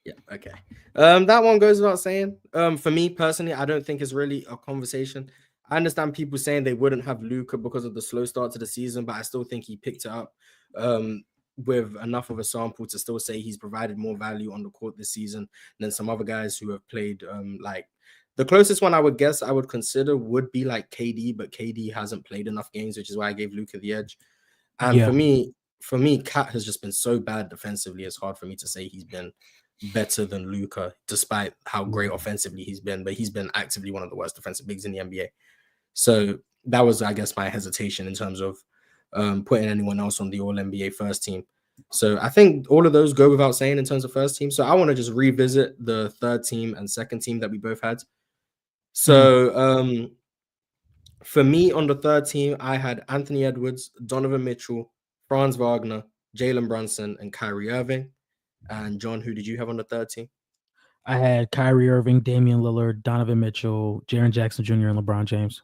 Yeah, okay. That one goes without saying. For me personally, I don't think it's really a conversation. I understand people saying they wouldn't have Luka because of the slow start to the season, but I still think he picked it up with enough of a sample to still say he's provided more value on the court this season than some other guys who have played. Like the closest one I would guess I would consider would be like KD, but KD hasn't played enough games, which is why I gave Luka the edge. And for me, Cat has just been so bad defensively. It's hard for me to say he's been better than Luka, despite how great offensively he's been, but he's been actively one of the worst defensive bigs in the NBA. So that was, I guess, my hesitation in terms of putting anyone else on the All NBA first team. So I think all of those go without saying in terms of first team. So I want to just revisit the third team and second team that we both had. So for me on the third team, I had Anthony Edwards, Donovan Mitchell, Franz Wagner, Jalen Brunson, and Kyrie Irving. And John, who did you have on the third team? I had Kyrie Irving, Damian Lillard, Donovan Mitchell, Jaren Jackson Jr., and LeBron James.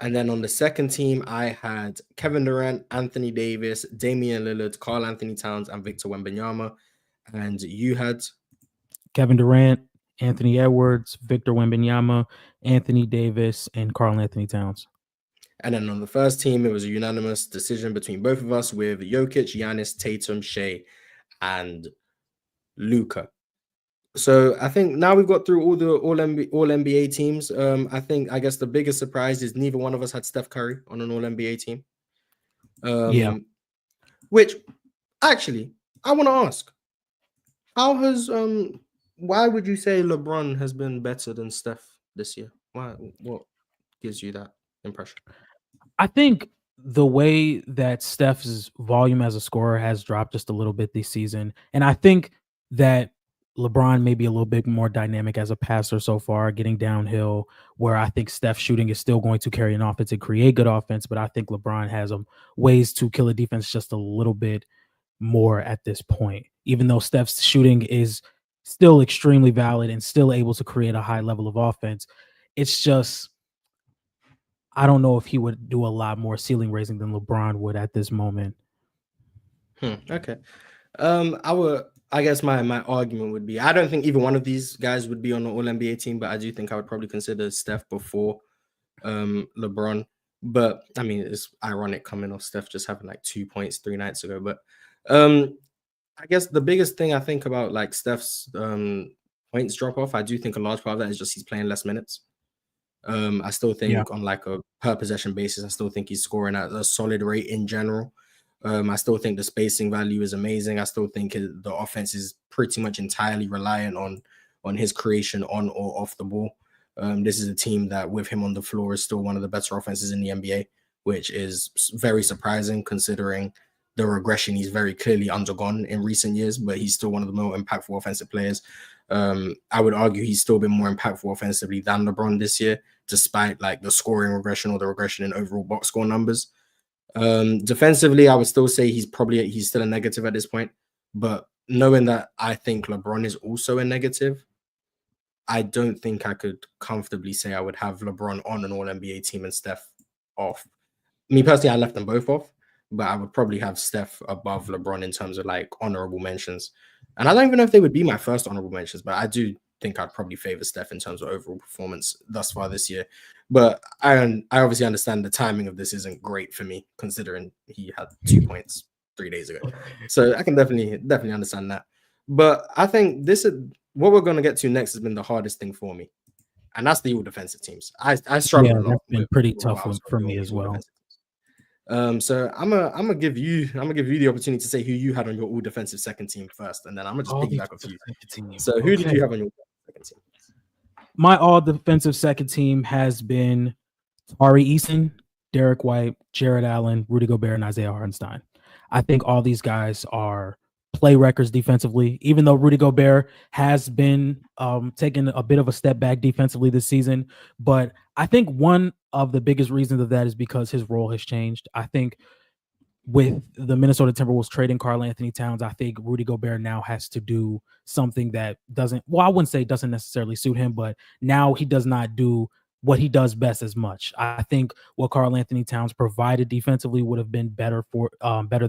And then on the second team, I had Kevin Durant, Anthony Davis, Damian Lillard, Karl Anthony Towns, and Victor Wembanyama. And you had Kevin Durant, Anthony Edwards, Victor Wembanyama, Anthony Davis, and Karl Anthony Towns. And then on the first team, it was a unanimous decision between both of us with Jokic, Giannis, Tatum, Shea, and Luca. So I think now we've got through all the all NBA teams. I guess the biggest surprise is neither one of us had Steph Curry on an all NBA team. Yeah. Which actually I want to ask, how has why would you say LeBron has been better than Steph this year? Why? What gives you that impression? I think the way that Steph's volume as a scorer has dropped just a little bit this season, and I think that LeBron may be a little bit more dynamic as a passer so far, getting downhill, where I think Steph's shooting is still going to carry an offense and create good offense, but I think LeBron has ways to kill a defense just a little bit more at this point, even though Steph's shooting is still extremely valid and still able to create a high level of offense. It's just, I don't know if he would do a lot more ceiling raising than LeBron would at this moment. Okay. I guess my argument would be, I don't think either one of these guys would be on the all NBA team, but I do think I would probably consider Steph before LeBron. But I mean, it's ironic coming off Steph just having like 2 points 3 nights ago. But I guess the biggest thing I think about like Steph's points drop off, I do think a large part of that is just he's playing less minutes. I still think on like a per possession basis, I still think he's scoring at a solid rate in general. I still think the spacing value is amazing. I still think the offense is pretty much entirely reliant on his creation on or off the ball. This is a team that with him on the floor is still one of the better offenses in the NBA, which is very surprising considering the regression he's very clearly undergone in recent years, but he's still one of the more impactful offensive players. I would argue he's still been more impactful offensively than LeBron this year, despite like the scoring regression or the regression in overall box score numbers. Defensively, I would still say he's still a negative at this point, but knowing that I think LeBron is also a negative, I don't think I could comfortably say I would have LeBron on an all NBA team and Steph off. Me personally, I left them both off, but I would probably have Steph above LeBron in terms of like honorable mentions. And I don't even know if they would be my first honorable mentions, but I do think I'd probably favor Steph in terms of overall performance thus far this year. But I obviously understand the timing of this isn't great for me, considering he had 2 points 3 days ago. So I can definitely understand that. But I think this is what we're going to get to next has been the hardest thing for me. And that's the all defensive teams. I struggled a lot. That's been pretty tough for me as well. So I'm gonna give you the opportunity to say who you had on your all defensive second team first, and then I'm gonna just piggyback off you. So who did you have on your second team? My all defensive second team has been Tari Eason, Derek White, Jared Allen, Rudy Gobert, and Isaiah Hartenstein. I think all these guys are play records defensively, even though Rudy Gobert has been taking a bit of a step back defensively this season. But I think one of the biggest reasons of that is because his role has changed. I think with the Minnesota Timberwolves trading Karl Anthony Towns, I think Rudy Gobert now has to do something that doesn't necessarily suit him, but now he does not do what he does best as much. I think what Karl Anthony Towns provided defensively would have been better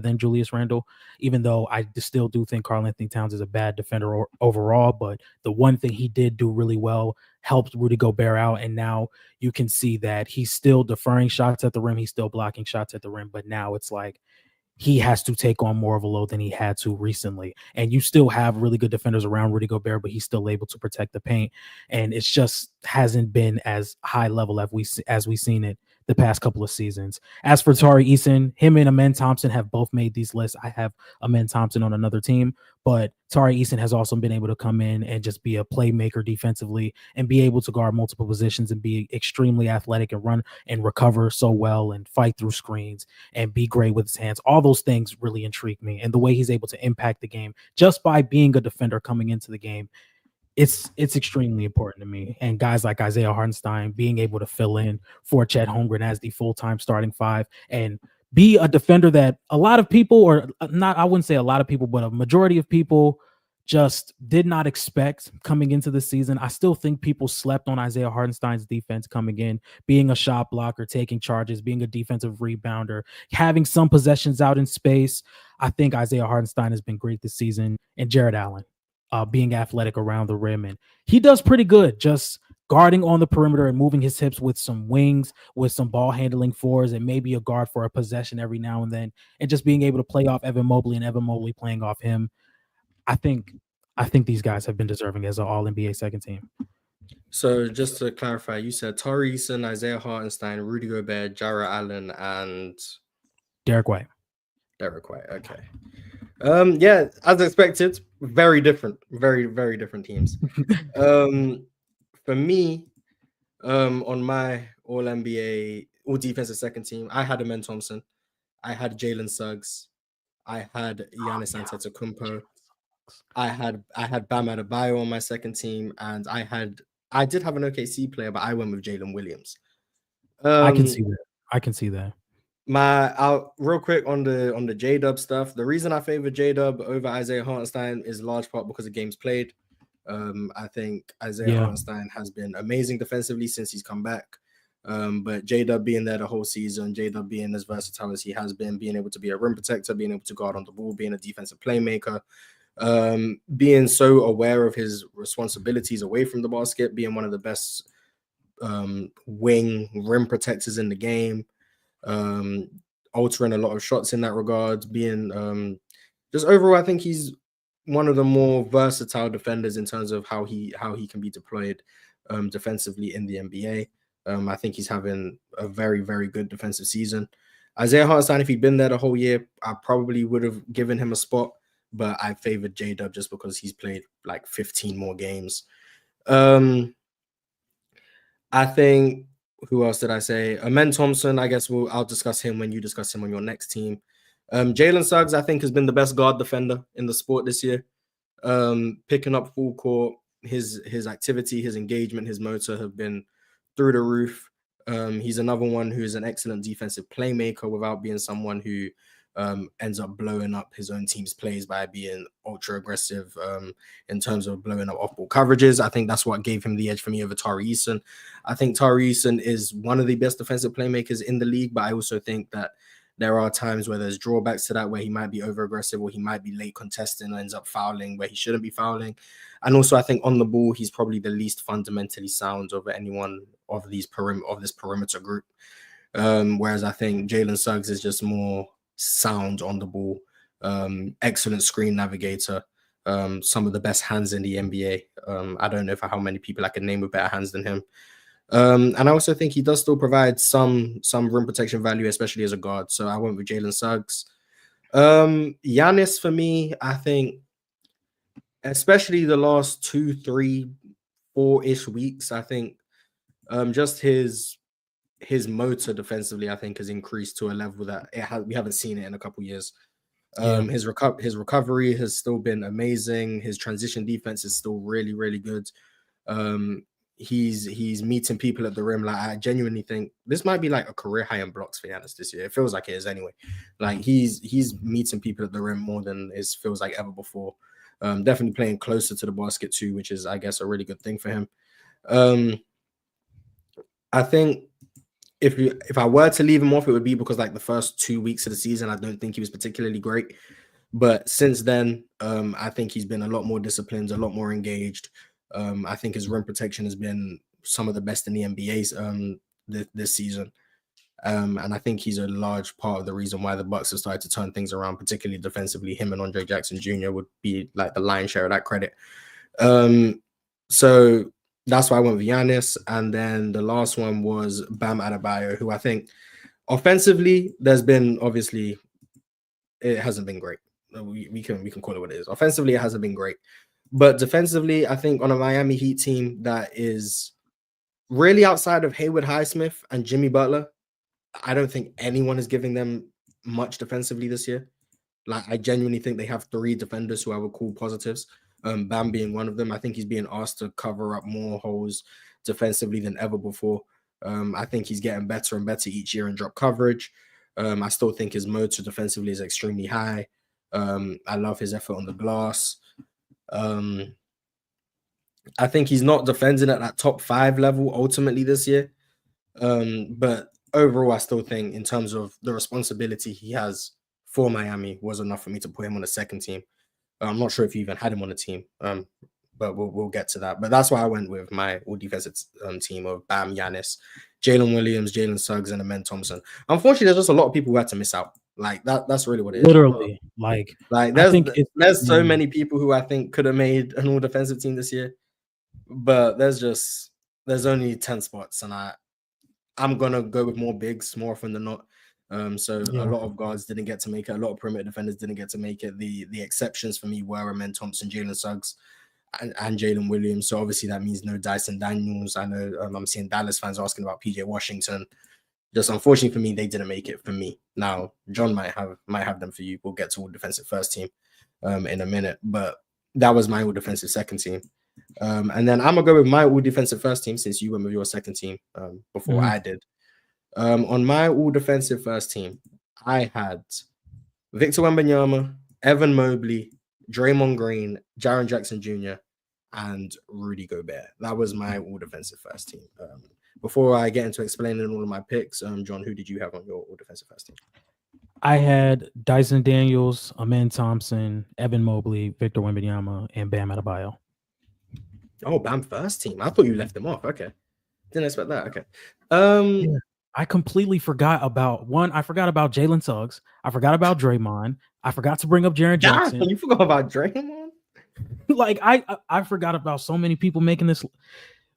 than Julius Randle, even though I still do think Karl Anthony Towns is a bad defender overall. But the one thing he did do really well helped Rudy Gobert out, and now you can see that he's still deferring shots at the rim, he's still blocking shots at the rim, but now it's like he has to take on more of a load than he had to recently. And you still have really good defenders around Rudy Gobert, but he's still able to protect the paint. And it's just hasn't been as high level as we've seen it the past couple of seasons. As for Tari Eason, him and Amen Thompson have both made these lists. I have Amen Thompson on another team, but Tari Eason has also been able to come in and just be a playmaker defensively and be able to guard multiple positions and be extremely athletic and run and recover so well and fight through screens and be great with his hands. All those things really intrigue me. And the way he's able to impact the game just by being a defender coming into the game, it's extremely important to me. And guys like Isaiah Hartenstein being able to fill in for Chet Holmgren as the full-time starting five and be a defender that a lot of people, or not, I wouldn't say a lot of people, but a majority of people just did not expect coming into the season. I still think people slept on Isaiah Hartenstein's defense coming in, being a shot blocker, taking charges, being a defensive rebounder, having some possessions out in space. I think Isaiah Hartenstein has been great this season, and Jared Allen being athletic around the rim. And he does pretty good just guarding on the perimeter and moving his hips with some wings, with some ball handling fours, and maybe a guard for a possession every now and then, and just being able to play off Evan Mobley and Evan Mobley playing off him. I think these guys have been deserving as an All NBA second team. So just to clarify, you said Tari Eason, Isaiah Hartenstein, Rudy Gobert, Jarrett Allen, and Derek White. Derek White. Okay. Yeah, as expected, very different, very, very different teams. For me, on my All NBA, All Defensive second team, I had Amen Thompson, I had Jalen Suggs, I had Giannis Antetokounmpo, I had Bam Adebayo on my second team, and I did have an OKC player, but I went with Jalen Williams. I can see that. I can see that. Real quick on the J-Dub stuff. The reason I favor J-Dub over Isaiah Hartenstein is large part because of games played. I think Isaiah Hartenstein has been amazing defensively since he's come back. But J-Dub being there the whole season, J-Dub being as versatile as he has been, being able to be a rim protector, being able to guard on the ball, being a defensive playmaker, being so aware of his responsibilities away from the basket, being one of the best wing rim protectors in the game, altering a lot of shots in that regard, being just overall, I think he's one of the more versatile defenders in terms of how he can be deployed defensively in the NBA. I think he's having a very, very good defensive season. Isaiah Hartenstein, if he'd been there the whole year, I probably would have given him a spot, but I favored J-Dub just because he's played like 15 more games. I think, who else did I say? Amen Thompson, I guess I'll discuss him when you discuss him on your next team. Jalen Suggs, I think, has been the best guard defender in the sport this year. Picking up full court, his activity, his engagement, his motor have been through the roof. He's another one who's an excellent defensive playmaker without being someone who ends up blowing up his own team's plays by being ultra aggressive in terms of blowing up off-ball coverages. I think that's what gave him the edge for me over Tari Eason. I think Tari Eason is one of the best defensive playmakers in the league, but I also think that there are times where there's drawbacks to that, where he might be over-aggressive or he might be late contesting and ends up fouling where he shouldn't be fouling. And also, I think on the ball, he's probably the least fundamentally sound of anyone of this perimeter group. Whereas I think Jalen Suggs is just more sound on the ball, excellent screen navigator, some of the best hands in the NBA. I don't know how many people I can name with better hands than him. And I also think he does still provide some rim protection value, especially as a guard. So I went with Jalen Suggs. Giannis for me, I think, especially the last 2, 3, 4-ish weeks, I think just his motor defensively, I think, has increased to a level that we haven't seen it in a couple years. His recovery has still been amazing. His transition defense is still really, really good. He's meeting people at the rim. Like, I genuinely think this might be like a career high in blocks for Giannis this year. It feels like it is anyway. Like he's meeting people at the rim more than it feels like ever before. Definitely playing closer to the basket too, which is, I guess, a really good thing for him. I think if I were to leave him off, it would be because like the first 2 weeks of the season, I don't think he was particularly great. But since then, I think he's been a lot more disciplined, a lot more engaged. I think his rim protection has been some of the best in the NBA this season. And I think he's a large part of the reason why the Bucks have started to turn things around, particularly defensively. Him and Andre Jackson Jr. would be like the lion's share of that credit. So that's why I went with Giannis. And then the last one was Bam Adebayo, who I think offensively, there's been obviously, it hasn't been great. We can call it what it is. Offensively, it hasn't been great. But defensively, I think on a Miami Heat team that is really outside of Hayward Highsmith and Jimmy Butler, I don't think anyone is giving them much defensively this year. Like, I genuinely think they have 3 defenders who I would call positives. Bam being one of them. I think he's being asked to cover up more holes defensively than ever before. I think he's getting better and better each year in drop coverage. I still think his motor defensively is extremely high. I love his effort on the glass. I think he's not defending at that top 5 level ultimately this year. But overall, I still think in terms of the responsibility he has for Miami was enough for me to put him on the second team. I'm not sure if you even had him on the team. but we'll get to that. But that's why I went with my all defensive team of Bam, Giannis, Jalen Williams, Jalen Suggs, and Amen Thompson. Unfortunately, there's just a lot of people who had to miss out. Like that's really what it is. Literally, like I think there's so many people who I think could have made an all defensive team this year, but there's only 10 spots, and I'm gonna go with more bigs more often than not. So a lot of guards didn't get to make it. A lot of perimeter defenders didn't get to make it. The exceptions for me were Amen Thompson, Jalen Suggs, and Jalen Williams. So obviously that means no Dyson Daniels. I know I'm seeing Dallas fans asking about PJ Washington. Just unfortunately for me, they didn't make it for me. Now John might have them for you. We'll get to all defensive first team in a minute, but that was my all defensive second team. And then I'm gonna go with my all defensive first team since you went with your second team before I did. On my all defensive first team, I had Victor Wembanyama, Evan Mobley, Draymond Green, Jaren Jackson Jr., and Rudy Gobert. That was my all defensive first team. Before I get into explaining all of my picks, John, who did you have on your all defensive first team? I had Dyson Daniels, Amen Thompson, Evan Mobley, Victor Wembanyama, and Bam Adebayo. Oh, Bam first team. I thought you left them off. Okay. Didn't expect that. Okay. Yeah. I completely forgot about I forgot about Jalen Suggs. I forgot about Draymond. I forgot to bring up Jaren Jackson. You forgot about Draymond? Like I forgot about so many people making this.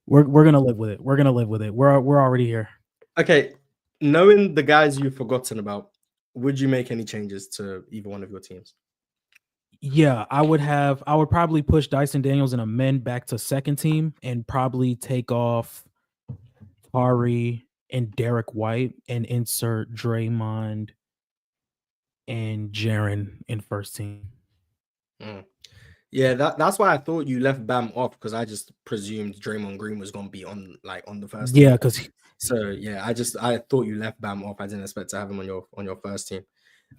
We're gonna live with it. We're gonna live with it. We're already here. Okay. Knowing the guys you've forgotten about, would you make any changes to either one of your teams? Yeah, I would probably push Dyson Daniels and Amen back to second team and probably take off Ari and Derek White and insert Draymond and Jaren in first team. Yeah, that's why I thought you left Bam off, because I just presumed Draymond Green was gonna be on the first team. Yeah, because I thought you left Bam off. I didn't expect to have him on your first team.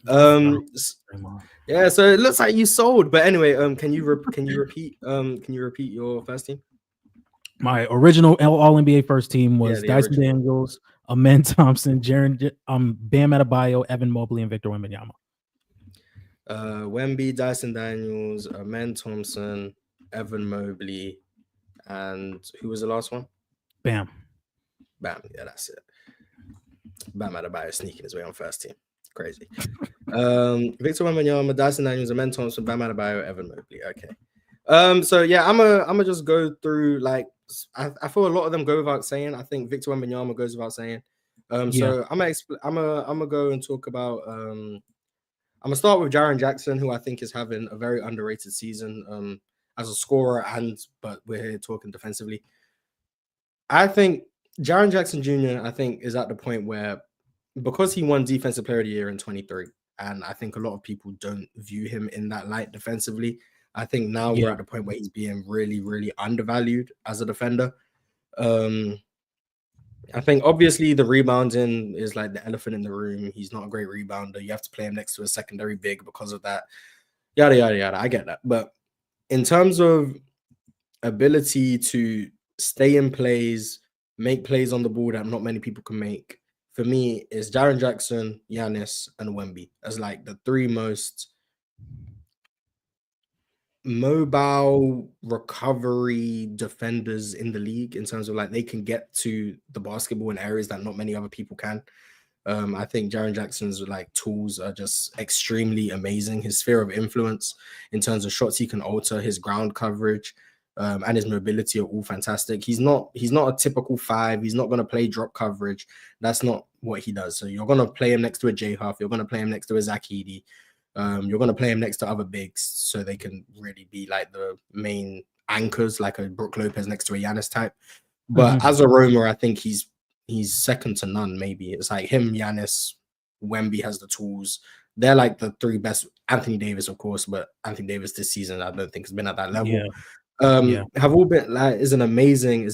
Yeah, so it looks like you sold. But anyway, can you repeat your first team? My original All NBA first team was Dyson Daniels, Amen Thompson, Bam Adebayo, Evan Mobley, and Victor Wembanyama. Wemby, Dyson Daniels, Amen Thompson, Evan Mobley, and who was the last one? Bam. Yeah, that's it. Bam Adebayo sneaking his way on first team. Crazy. Victor Wembanyama, Dyson Daniels, Amen Thompson, Bam Adebayo, Evan Mobley. Okay. So yeah, I'm gonna just go through, like, I feel a lot of them go without saying. I think Victor Wembanyama goes without saying. So I'm gonna go and talk about. I'm gonna start with Jaren Jackson, who I think is having a very underrated season as a scorer, but we're here talking defensively. I think Jaren Jackson Jr. is at the point where, because he won Defensive Player of the Year in 23, and I think a lot of people don't view him in that light defensively. I think now we're at the point where he's being really, really undervalued as a defender. I think obviously the rebounding is like the elephant in the room. He's not a great rebounder. You have to play him next to a secondary big because of that. Yada, yada, yada. I get that. But in terms of ability to stay in plays, make plays on the ball that not many people can make, for me, is Jaren Jackson, Giannis, and Wemby as like the three most mobile recovery defenders in the league, in terms of like they can get to the basketball in areas that not many other people can. I think Jaren Jackson's like tools are just extremely amazing. His sphere of influence in terms of shots he can alter, his ground coverage, and his mobility are all fantastic. He's not a typical five. He's not going to play drop coverage. That's not what he does. So you're going to play him next to a J Huff. You're going to play him next to a Zach Edey. You're going to play him next to other bigs so they can really be like the main anchors, like a Brook Lopez next to a Giannis type. But as a roamer, I think he's second to none. Maybe it's like him, Giannis, Wemby has the tools. They're like the three best. Anthony Davis, of course, but Anthony Davis this season I don't think has been at that level. Have all been like is an amazing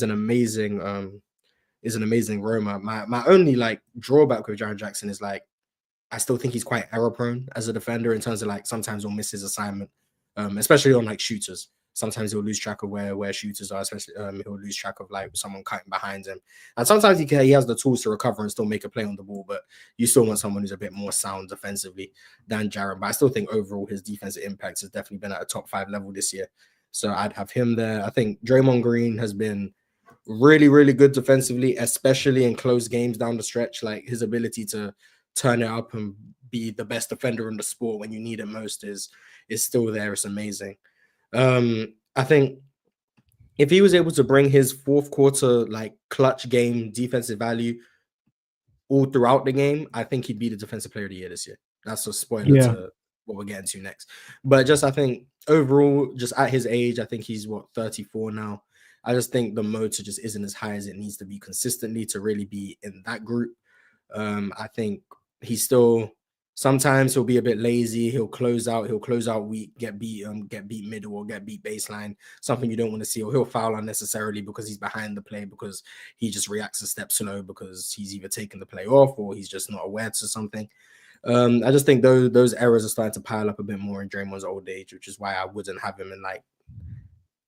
roamer. My only like drawback with Jaren Jackson is like I still think he's quite error prone as a defender, in terms of like sometimes he'll miss his assignment, especially on like shooters. Sometimes he'll lose track of where shooters are, especially he'll lose track of like someone cutting behind him. And sometimes he has the tools to recover and still make a play on the ball, but you still want someone who's a bit more sound defensively than Jaren. But I still think overall his defensive impact has definitely been at a top 5 level this year. So I'd have him there. I think Draymond Green has been really, really good defensively, especially in close games down the stretch. Like his ability to turn it up and be the best defender in the sport when you need it most is still there. It's amazing. I think if he was able to bring his fourth quarter like clutch game defensive value all throughout the game, I think he'd be the defensive player of the year this year. That's a spoiler Yeah. to what we're getting to next. But just I think overall, just at his age, I think he's 34 now. I just think the motor just isn't as high as it needs to be consistently to really be in that group. I think he's still sometimes he'll be a bit lazy. He'll close out weak, get beat middle or get beat baseline, something you don't want to see, or he'll foul unnecessarily because he's behind the play because he just reacts a step slow because he's either taking the play off or he's just not aware to something. I just think those errors are starting to pile up a bit more in Draymond's old age, which is why I wouldn't have him in like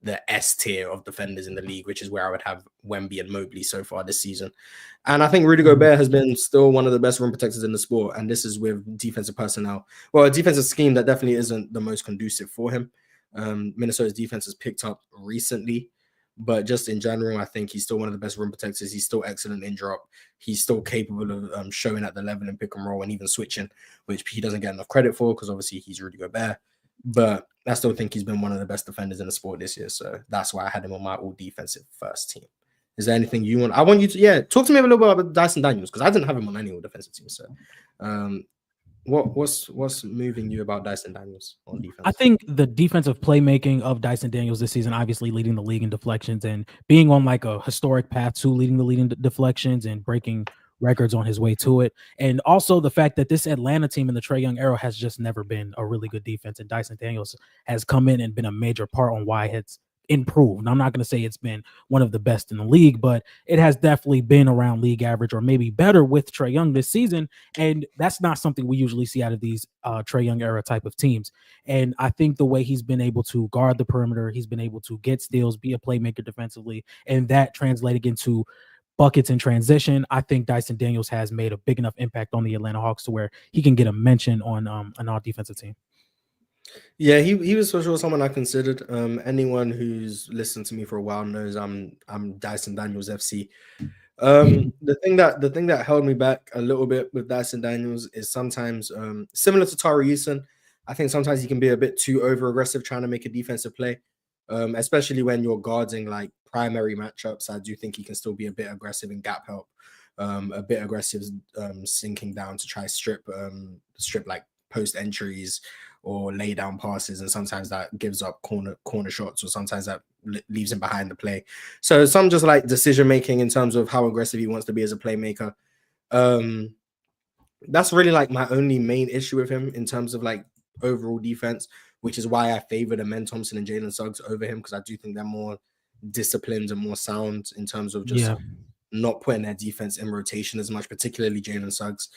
the S tier of defenders in the league, which is where I would have Wemby and Mobley so far this season. And I think Rudy Gobert has been still one of the best rim protectors in the sport. And this is with defensive personnel. Well, a defensive scheme that definitely isn't the most conducive for him. Minnesota's defense has picked up recently, but just in general, I think he's still one of the best rim protectors. He's still excellent in drop. He's still capable of showing at the level and pick and roll and even switching, which he doesn't get enough credit for because obviously he's Rudy Gobert. But I still think he's been one of the best defenders in the sport this year. So that's why I had him on my all defensive first team. Is there anything you want? I want you to, talk to me a little bit about Dyson Daniels because I didn't have him on any all defensive team. So what's moving you about Dyson Daniels on defense? I think the defensive playmaking of Dyson Daniels this season, obviously leading the league in deflections and being on like a historic path to leading the league in deflections and breaking records on his way to it. And also the fact that this Atlanta team in the Trae Young era has just never been a really good defense. And Dyson Daniels has come in and been a major part on why it's improved. And I'm not going to say it's been one of the best in the league, but it has definitely been around league average or maybe better with Trae Young this season. And that's not something we usually see out of these Trae Young era type of teams. And I think the way he's been able to guard the perimeter, he's been able to get steals, be a playmaker defensively, and that translating into buckets in transition. I think Dyson Daniels has made a big enough impact on the Atlanta Hawks to where he can get a mention on an all-defensive team. Yeah, he was for sure someone I considered. Anyone who's listened to me for a while knows I'm Dyson Daniels FC. The thing that held me back a little bit with Dyson Daniels is sometimes similar to Tari Eason. I think sometimes he can be a bit too over aggressive trying to make a defensive play, especially when you're guarding like primary matchups. I do think he can still be a bit aggressive in gap help, a bit aggressive sinking down to try strip like post entries or lay down passes, and sometimes that gives up corner shots, or sometimes that leaves him behind the play. So some just like decision making in terms of how aggressive he wants to be as a playmaker. That's really like my only main issue with him in terms of like overall defense, which is why I favored Amen Thompson and Jalen Suggs over him, because I do think they're more disciplined and more sound in terms of just not putting their defense in rotation as much, particularly Jalen Suggs.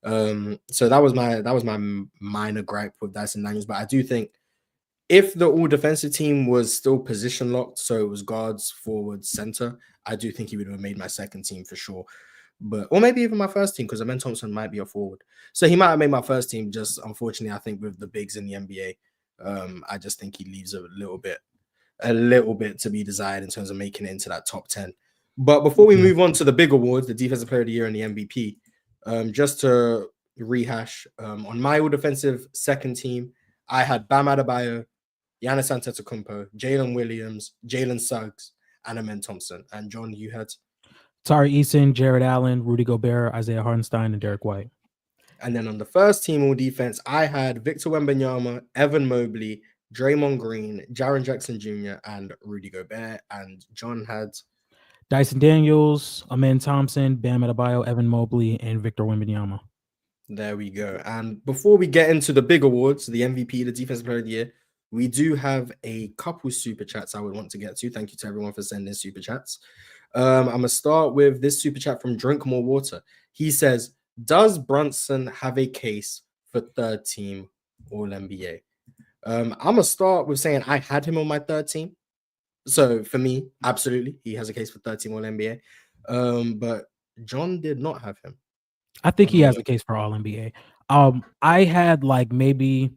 So that was my minor gripe with Dyson Daniels. But I do think if the all defensive team was still position locked, so it was guards, forward, center, I do think he would have made my second team for sure. Or maybe even my first team, because Amen Thompson might be a forward. So he might have made my first team. Just unfortunately, I think with the bigs in the NBA, I just think he leaves a little bit to be desired in terms of making it into that top 10. But before we move on to the big awards, the Defensive Player of the Year and the MVP, just to rehash, on my all defensive second team, I had Bam Adebayo, Giannis Antetokounmpo, Jalen Williams, Jalen Suggs, and Amen Thompson. And John, you had Tari Eason, Jared Allen, Rudy Gobert, Isaiah Hartenstein, and Derek White. And then on the first team all defense, I had Victor Wembanyama, Evan Mobley, Draymond Green, Jaren Jackson Jr., and Rudy Gobert. And John had Dyson Daniels, Amen Thompson, Bam Adebayo, Evan Mobley, and Victor Wembanyama. There we go. And before we get into the big awards, the MVP, the Defensive Player of the Year, we do have a couple super chats I would want to get to. Thank you to everyone for sending super chats. I'm going to start with this super chat from Drink More Water. He says, does Brunson have a case for third team All NBA? I'm going to start with saying I had him on my third team. So for me, absolutely, he has a case for third team All NBA. But John did not have him. I think he has a case for All NBA. I had like maybe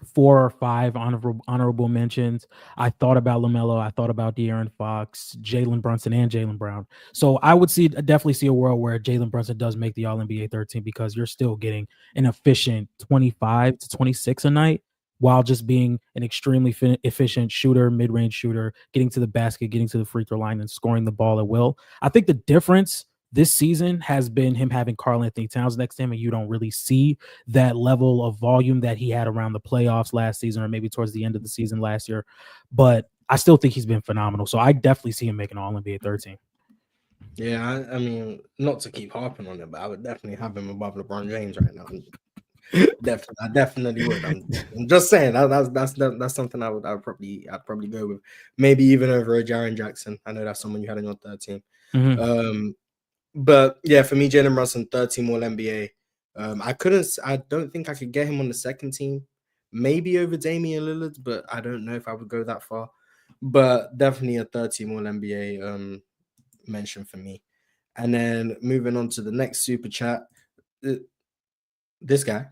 4 or 5 honorable mentions. I thought about LaMelo. I thought about De'Aaron Fox, Jalen Brunson, and Jaylen Brown. So I would definitely see a world where Jalen Brunson does make the All-NBA 13 because you're still getting an efficient 25 to 26 a night while just being an extremely efficient shooter, mid-range shooter, getting to the basket, getting to the free throw line, and scoring the ball at will. I think the difference this season has been him having Karl-Anthony Towns next to him, and you don't really see that level of volume that he had around the playoffs last season or maybe towards the end of the season last year. But I still think he's been phenomenal. So I definitely see him making All NBA 13. Yeah, I mean, not to keep harping on it, but I would definitely have him above LeBron James right now. I definitely would. I'm just saying that's something I'd probably go with. Maybe even over a Jaren Jackson. I know that's someone you had on your third team. Mm-hmm. But yeah, for me, Jalen Brunson, 13 All NBA. I don't think I could get him on the second team. Maybe over Damian Lillard, but I don't know if I would go that far. But definitely a 13 All NBA mention for me. And then moving on to the next super chat, this guy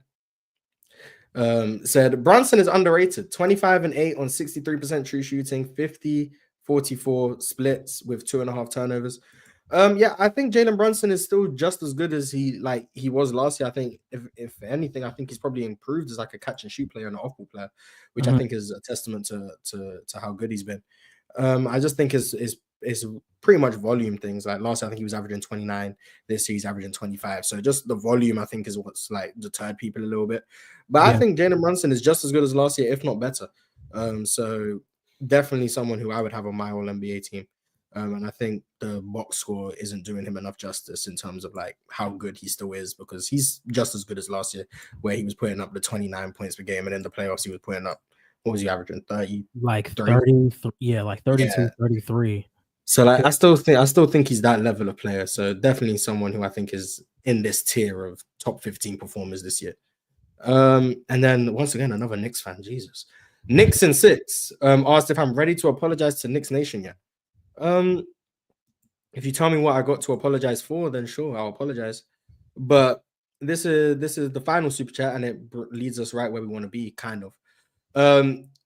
said Brunson is underrated. 25 and 8 on 63% true shooting, 50-44 splits with 2.5 turnovers. Yeah, I think Jalen Brunson is still just as good as he was last year. I think if anything, I think he's probably improved as like a catch and shoot player and an off-ball player, which I think is a testament to how good he's been. I just think is pretty much volume things. Like last year, I think he was averaging 29. This year, he's averaging 25. So just the volume, I think, is what's like deterred people a little bit. But I think Jalen Brunson is just as good as last year, if not better. So definitely someone who I would have on my All NBA team. And I think the box score isn't doing him enough justice in terms of like how good he still is, because he's just as good as last year, where he was putting up the 29 points per game, and in the playoffs he was putting up, what was he averaging, 30? Like 30, like 32, Yeah. 33. So like I still think he's that level of player. So definitely someone who I think is in this tier of top 15 performers this year. And then once again, another Knicks fan, Jesus. Knicks in 6 asked if I'm ready to apologize to Knicks Nation yet. If you tell me what I got to apologize for, then sure, I'll apologize. But this is the final super chat, and it leads us right where we want to be, kind of.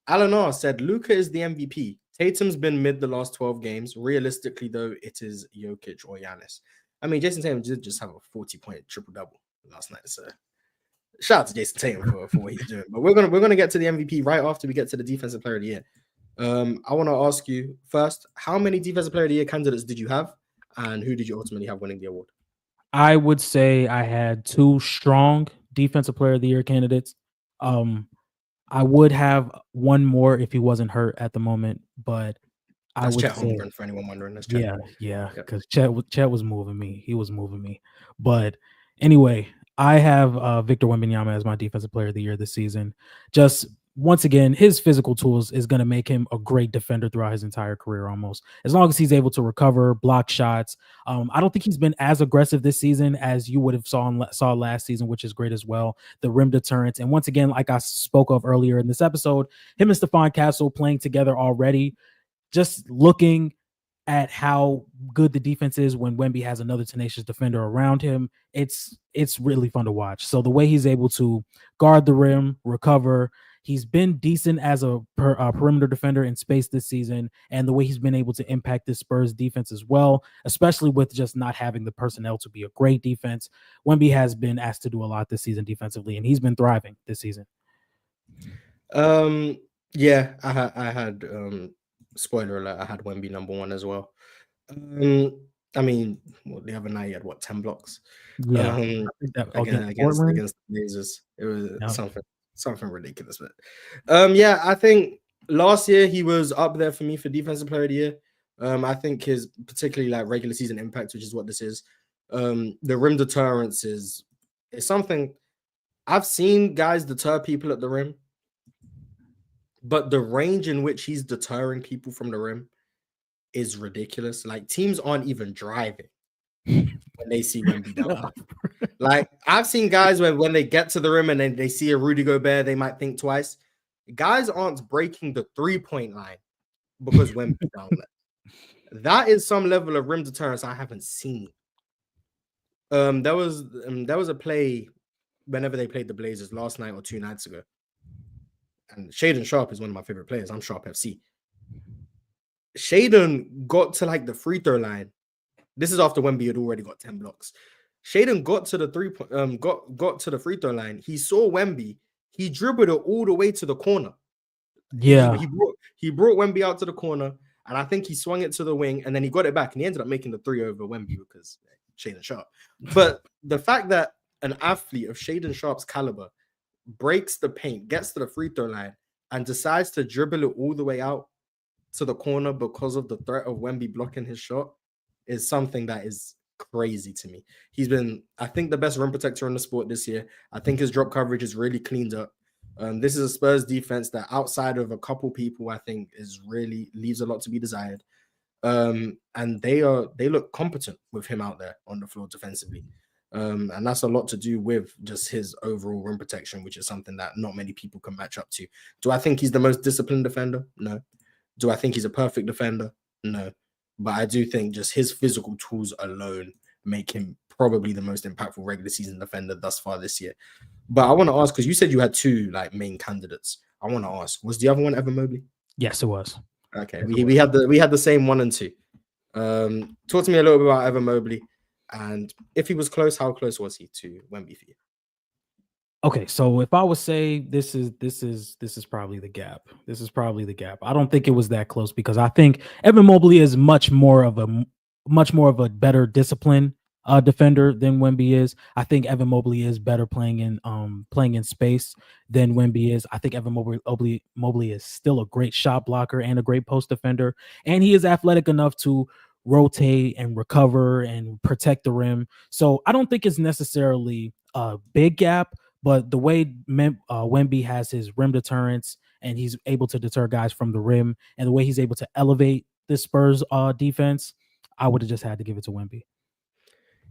Alan R said Luka is the MVP. Tatum's been mid the last 12 games. Realistically, though, it is Jokic or Giannis. I mean, Jason Tatum did just have a 40-point triple-double last night. So shout out to Jason Tatum for what he's doing. But we're gonna get to the MVP right after we get to the Defensive Player of the Year. I want to ask you first, how many Defensive Player of the Year candidates did you have, and who did you ultimately have winning the award? I would say I had 2 strong Defensive Player of the Year candidates. I would have one more if he wasn't hurt at the moment, but I That's would Chet say, Holmgren for anyone wondering. That's Chet. yeah, Yep. because Chet was moving me. He was moving me. But anyway, I have Victor Wembanyama as my Defensive Player of the Year this season. Just once again, his physical tools is going to make him a great defender throughout his entire career, almost as long as he's able to recover, block shots. I don't think he's been as aggressive this season as you would have saw last season, which is great as well. The rim deterrence, and once again, like I spoke of earlier in this episode, him and Stephon Castle playing together already. Just looking at how good the defense is when Wemby has another tenacious defender around him, it's really fun to watch. So the way he's able to guard the rim, recover, he's been decent as a perimeter defender in space this season, and the way he's been able to impact this Spurs defense as well, especially with just not having the personnel to be a great defense. Wemby has been asked to do a lot this season defensively, and he's been thriving this season. Yeah, I had spoiler alert, I had Wemby number 1 as well. I mean, the other night he had 10 blocks. Yeah, I think that Against Portland. the Blazers. It was Yeah. something ridiculous. But yeah, I think last year he was up there for me for Defensive Player of the Year. I think his particularly like regular season impact, which is what this is. The rim deterrence is something I've seen guys deter people at the rim, but the range in which he's deterring people from the rim is ridiculous. Like teams aren't even driving when they see Wemby down there. Like I've seen guys when they get to the rim and then they see a Rudy Gobert, they might think twice. Guys aren't breaking the 3-point line because Wemby's down there. That is some level of rim deterrence I haven't seen. There was a play whenever they played the Blazers last night or 2 nights ago. and Shaden Sharp is one of my favorite players. I'm Sharp FC. Shaden got to like the free throw line. This is after Wemby had already got 10 blocks. Shaden got to the got to the free throw line. He saw Wemby. He dribbled it all the way to the corner. Yeah. He brought Wemby out to the corner, and I think he swung it to the wing, and then he got it back, and he ended up making the 3 over Wemby because Shaden Sharp. But the fact that an athlete of Shaden Sharp's caliber breaks the paint, gets to the free throw line, and decides to dribble it all the way out to the corner because of the threat of Wemby blocking his shot is something that is crazy to me. He's been, I think, the best rim protector in the sport this year. I think his drop coverage is really cleaned up. This is a Spurs defense that, outside of a couple people, I think is really leaves a lot to be desired. And they look competent with him out there on the floor defensively. And that's a lot to do with just his overall rim protection, which is something that not many people can match up to. Do I think he's the most disciplined defender? No. Do I think he's a perfect defender? No. But I do think just his physical tools alone make him probably the most impactful regular season defender thus far this year. But I want to ask, because you said you had 2 like main candidates. I want to ask, was the other one Evan Mobley? Yes, it was. Okay, we had the same 1 and 2. Talk to me a little bit about Evan Mobley, and if he was close, how close was he to Wemby for you? Okay, so if I would say this is probably the gap. This is probably the gap. I don't think it was that close because I think Evan Mobley is much more of a better discipline defender than Wemby is. I think Evan Mobley is better playing in space than Wemby is. I think Evan Mobley is still a great shot blocker and a great post defender, and he is athletic enough to rotate and recover and protect the rim. So I don't think it's necessarily a big gap. But the way Wemby has his rim deterrence and he's able to deter guys from the rim and the way he's able to elevate the Spurs defense, I would have just had to give it to Wemby.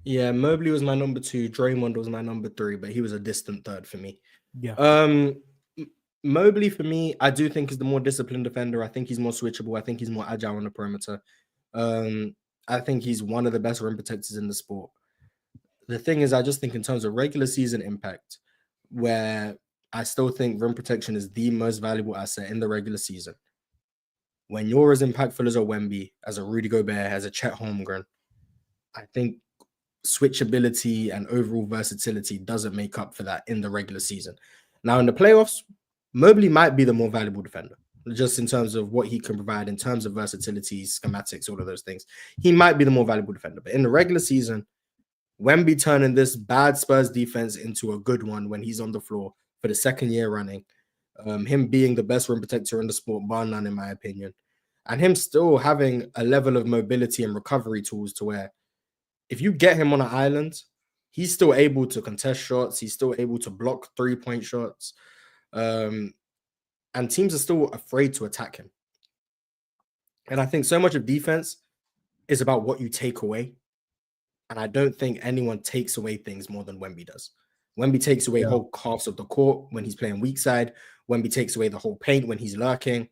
Yeah, Mobley was my number 2. Draymond was my number 3, but he was a distant third for me. Yeah. Mobley, for me, I do think is the more disciplined defender. I think he's more switchable. I think he's more agile on the perimeter. I think he's one of the best rim protectors in the sport. The thing is, I just think in terms of regular season impact, where I still think rim protection is the most valuable asset in the regular season. When you're as impactful as a Wemby, as a Rudy Gobert, as a Chet Holmgren, I think switchability and overall versatility doesn't make up for that in the regular season. Now, in the playoffs, Mobley might be the more valuable defender, just in terms of what he can provide, in terms of versatility, schematics, all of those things. He might be the more valuable defender. But in the regular season, Wemby turning this bad Spurs defense into a good one when he's on the floor for the 2nd year running, him being the best rim protector in the sport, bar none, in my opinion, and him still having a level of mobility and recovery tools to where if you get him on an island, he's still able to contest shots, he's still able to block 3-point shots, and teams are still afraid to attack him. And I think so much of defense is about what you take away. And I don't think anyone takes away things more than Wemby does. Wemby takes away whole halves of the court when he's playing weak side. Wemby takes away the whole paint when he's lurking.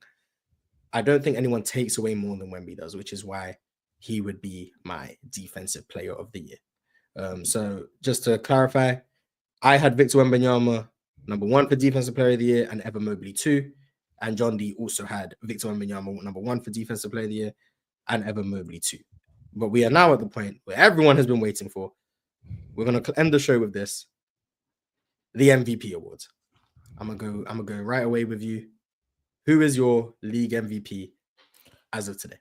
I don't think anyone takes away more than Wemby does, which is why he would be my defensive player of the year. So just to clarify, I had Victor Wembanyama number 1 for defensive player of the year and Evan Mobley 2. And John D also had Victor Wembanyama number 1 for defensive player of the year and Evan Mobley 2. But we are now at the point where everyone has been waiting for. We're going to end the show with this. The MVP awards. I'm gonna go right away with you. Who is your league MVP as of today?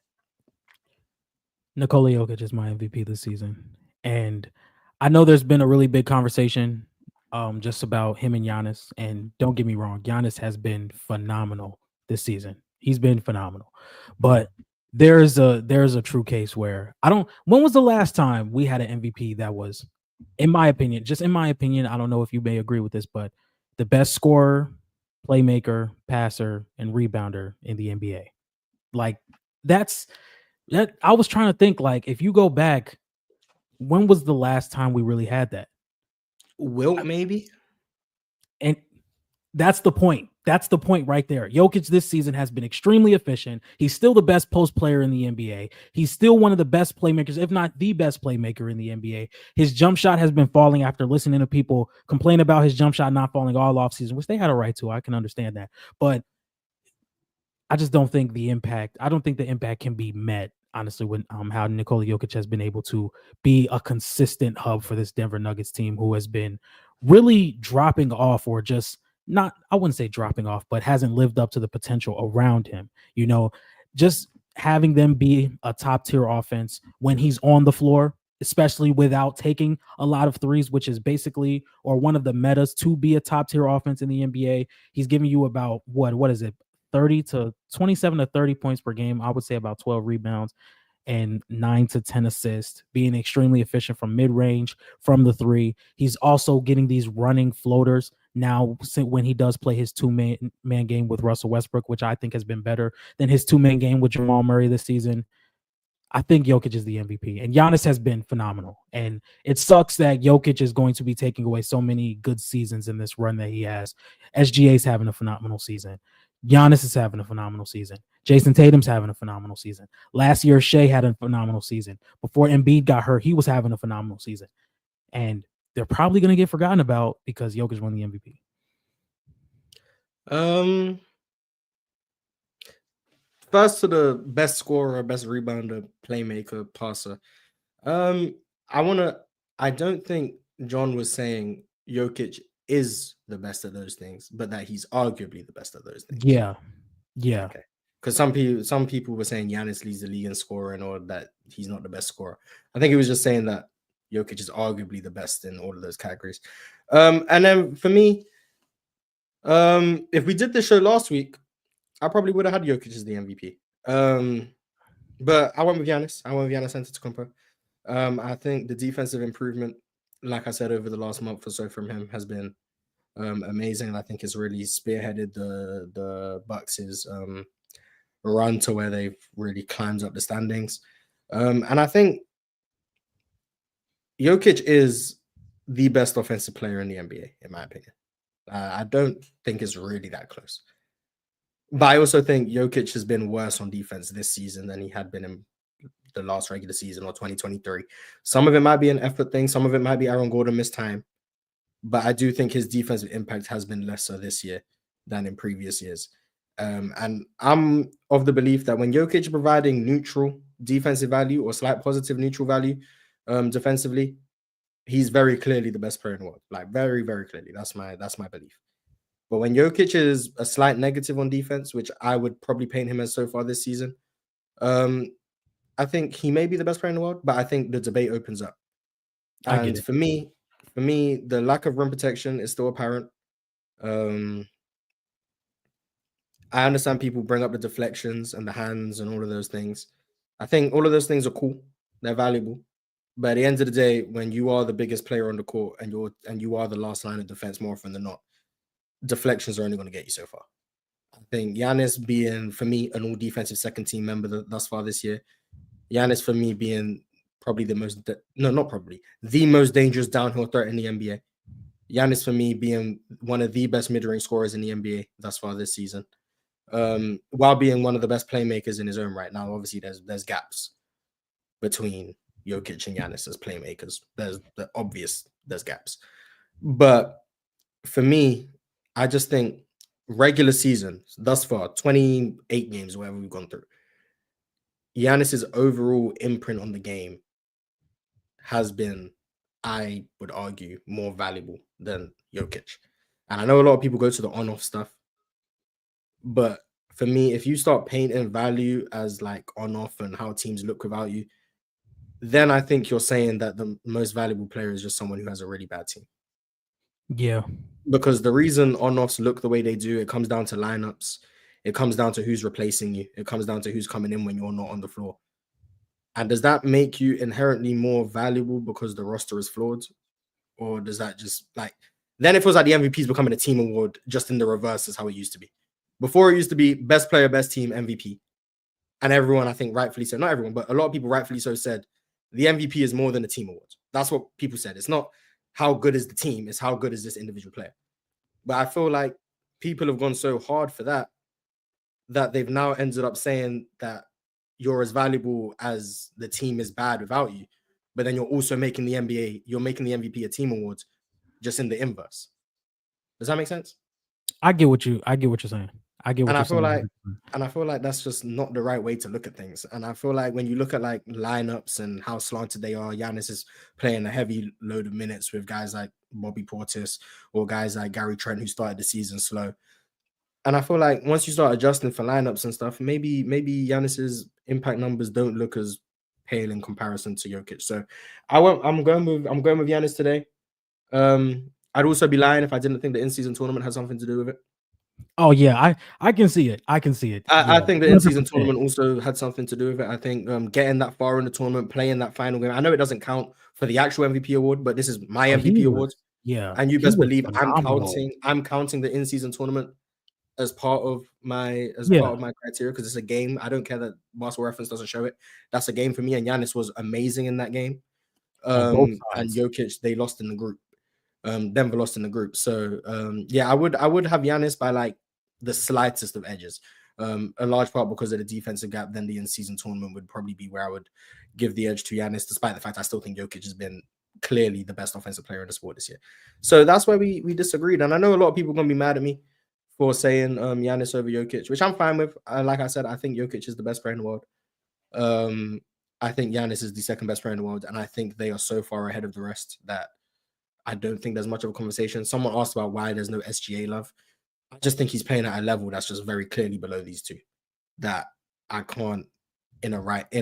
Nikola Jokic is my MVP this season. And I know there's been a really big conversation just about him and Giannis. And don't get me wrong, Giannis has been phenomenal this season. He's been phenomenal. But there's a true case where when was the last time we had an MVP that was, in my opinion, I don't know if you may agree with this, but the best scorer, playmaker, passer, and rebounder in the NBA. Like that I was trying to think, like, if you go back, when was the last time we really had that? Wilt, maybe. And that's the point. That's the point right there. Jokic this season has been extremely efficient. He's still the best post player in the NBA. He's still one of the best playmakers, if not the best playmaker in the NBA. His jump shot has been falling after listening to people complain about his jump shot not falling all offseason, which they had a right to. I can understand that. But I just don't think the impact can be met, honestly, when how Nikola Jokic has been able to be a consistent hub for this Denver Nuggets team, who has been really dropping off, or just not, I wouldn't say dropping off, but hasn't lived up to the potential around him. Just having them be a top tier offense when he's on the floor, especially without taking a lot of threes, which is basically, or one of the metas to be a top tier offense in the NBA. He's giving you about what is it? 30 to 27 to 30 points per game. I would say about 12 rebounds and 9 to 10 assists, being extremely efficient from mid-range, from the three. He's also getting these running floaters now when he does play his two-man game with Russell Westbrook, which I think has been better than his two-man game with Jamal Murray this season. I think Jokic is the MVP, and Giannis has been phenomenal. And it sucks that Jokic is going to be taking away so many good seasons in this run that he has. SGA's having a phenomenal season. Giannis is having a phenomenal season. Jason Tatum's having a phenomenal season. Last year, Shea had a phenomenal season. Before Embiid got hurt, he was having a phenomenal season. And they're probably going to get forgotten about because Jokic won the MVP. First to the best scorer, best rebounder, playmaker, passer. I don't think John was saying Jokic is the best at those things, but that he's arguably the best at those things. Yeah. Okay. Because some people were saying Giannis leads the league in scoring, or that he's not the best scorer. I think he was just saying that Jokic is arguably the best in all of those categories. And then for me, if we did this show last week, I probably would have had Jokic as the MVP. But I went with Giannis. Antetokounmpo. I think the defensive improvement, like I said, over the last month or so from him has been amazing. And I think it's really spearheaded the Bucks' run to where they've really climbed up the standings. And I think Jokic is the best offensive player in the NBA, in my opinion. I don't think it's really that close. But I also think Jokic has been worse on defense this season than he had been in the last regular season or 2023. Some of it might be an effort thing. Some of it might be Aaron Gordon missed time. But I do think his defensive impact has been lesser this year than in previous years. And I'm of the belief that when Jokic is providing neutral defensive value or slight positive neutral value defensively, he's very clearly the best player in the world. Like very, very clearly. That's my belief. But when Jokic is a slight negative on defense, which I would probably paint him as so far this season, I think he may be the best player in the world, but I think the debate opens up. And for me, the lack of rim protection is still apparent. I understand people bring up the deflections and the hands and all of those things. I think all of those things are cool. They're valuable. But at the end of the day, when you are the biggest player on the court and you are the last line of defense more often than not, deflections are only going to get you so far. I think Giannis being, for me, an all-defensive second-team member thus far this year, Giannis, for me, being probably the most dangerous downhill threat in the NBA. Giannis, for me, being one of the best mid-range scorers in the NBA thus far this season, while being one of the best playmakers in his own right. Now, obviously, there's gaps between Jokic and Giannis as playmakers. There's gaps. But for me, I just think regular season thus far, 28 games, whatever we've gone through, Giannis's overall imprint on the game has been, I would argue, more valuable than Jokic. And I know a lot of people go to the on-off stuff, but for me, if you start painting value as like on-off and how teams look without you, then I think you're saying that the most valuable player is just someone who has a really bad team. Yeah. Because the reason on-offs look the way they do, it comes down to lineups. It comes down to who's replacing you. It comes down to who's coming in when you're not on the floor. And does that make you inherently more valuable because the roster is flawed? Or does that just then it feels like the MVP is becoming a team award just in the reverse is how it used to be. Before it used to be best player, best team, MVP. And everyone, I think rightfully so, not everyone, but a lot of people rightfully so said the MVP is more than a team award. That's what people said. It's not how good is the team, it's how good is this individual player. But I feel like people have gone so hard for that they've now ended up saying that you're as valuable as the team is bad without you, but then you're also making the MVP a team award, just in the inverse. Does that make sense? I get what you're saying. I get what And you're saying. I feel like that's just not the right way to look at things. And I feel like when you look at like lineups and how slanted they are, Giannis is playing a heavy load of minutes with guys like Bobby Portis or guys like Gary Trent who started the season slow. And I feel like once you start adjusting for lineups and stuff, maybe Giannis's impact numbers don't look as pale in comparison to Jokic. So I'm going with Giannis today. I'd also be lying if I didn't think the in-season tournament has something to do with it. Oh yeah, I can see it. I can see it. I think the in-season 100%. tournament also had something to do with it. I think getting that far in the tournament, playing that final game. I know it doesn't count for the actual MVP award, but this is my MVP award. And you he best was believe phenomenal. I'm counting the in-season tournament as part of my criteria because it's a game. I don't care that Basketball Reference doesn't show it. That's a game for me, and Giannis was amazing in that game. On both And sides. Jokic, they lost in the group. Denver lost in the group. So yeah, I would have Giannis by like the slightest of edges. A large part because of the defensive gap. Then the in-season tournament would probably be where I would give the edge to Giannis, despite the fact I still think Jokic has been clearly the best offensive player in the sport this year. So that's where we disagreed. And I know a lot of people are gonna be mad at me for saying Giannis over Jokic, which I'm fine with. Like I said, I think Jokic is the best player in the world. I think Giannis is the second best player in the world, and I think they are so far ahead of the rest that I don't think there's much of a conversation. Someone asked about why there's no SGA love. I just think he's playing at a level that's just very clearly below these two, that I can't, in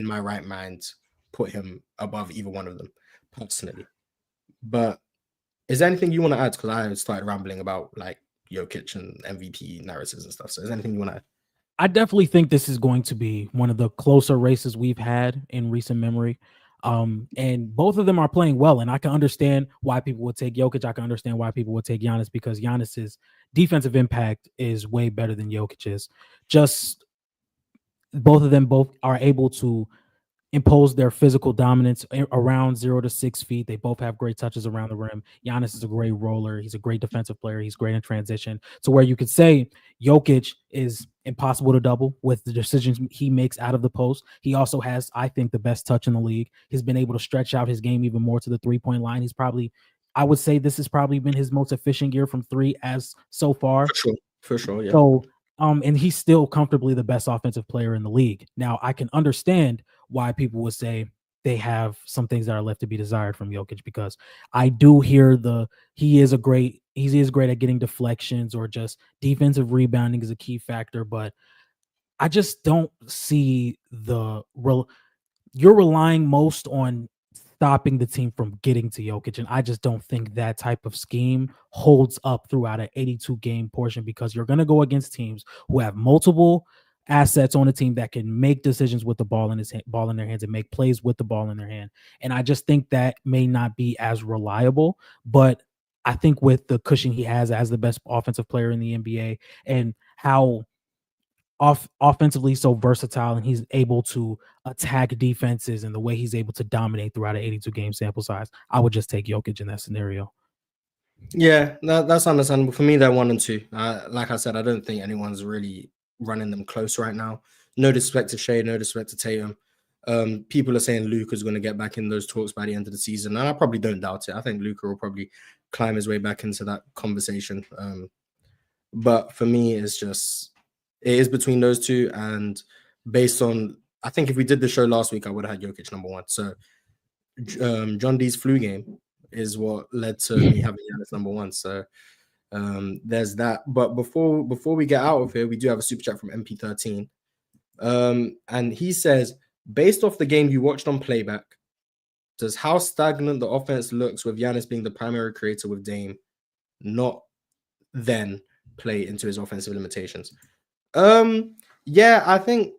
my right mind, put him above either one of them personally. But is there anything you want to add? Because I started rambling about like Jokic and MVP narratives and stuff. So is there anything you want to add? I definitely think this is going to be one of the closer races we've had in recent memory. And both of them are playing well, and I can understand why people would take Jokic. I can understand why people would take Giannis because Giannis's defensive impact is way better than Jokic's. Just both of them are able to impose their physical dominance around 0 to 6 feet. They both have great touches around the rim. Giannis is a great roller. He's a great defensive player. He's great in transition. So where you could say Jokic is impossible to double with the decisions he makes out of the post. He also has, I think, the best touch in the league. He's been able to stretch out his game even more to the 3-point line. I would say this has probably been his most efficient year from three as so far. For sure, yeah. So, and he's still comfortably the best offensive player in the league. Now, I can understand why people would say they have some things that are left to be desired from Jokic because I do hear he is great at getting deflections or just defensive rebounding is a key factor, but I just don't see you're relying most on stopping the team from getting to Jokic. And I just don't think that type of scheme holds up throughout an 82 game portion because you're going to go against teams who have multiple assets on a team that can make decisions with the ball in their hands and make plays with the ball in their hand. And I just think that may not be as reliable, but I think with the cushion he has as the best offensive player in the NBA and how offensively so versatile and he's able to attack defenses and the way he's able to dominate throughout an 82 game sample size, I would just take Jokic in that scenario. Yeah, that's understandable. For me, they're 1 and 2. Like I said, I don't think anyone's really running them close right now. No disrespect to Shea, no disrespect to Tatum. People are saying Luka's going to get back in those talks by the end of the season, and I probably don't doubt it. I think Luka will probably climb his way back into that conversation. But for me, it is between those two, and based on, I think if we did the show last week, I would have had Jokic number 1. So John D's flu game is what led to me having Giannis number 1. So there's that. But before we get out of here, we do have a super chat from MP13. And he says, based off the game you watched on playback, does how stagnant the offense looks with Giannis being the primary creator with Dame not then play into his offensive limitations? Yeah, I think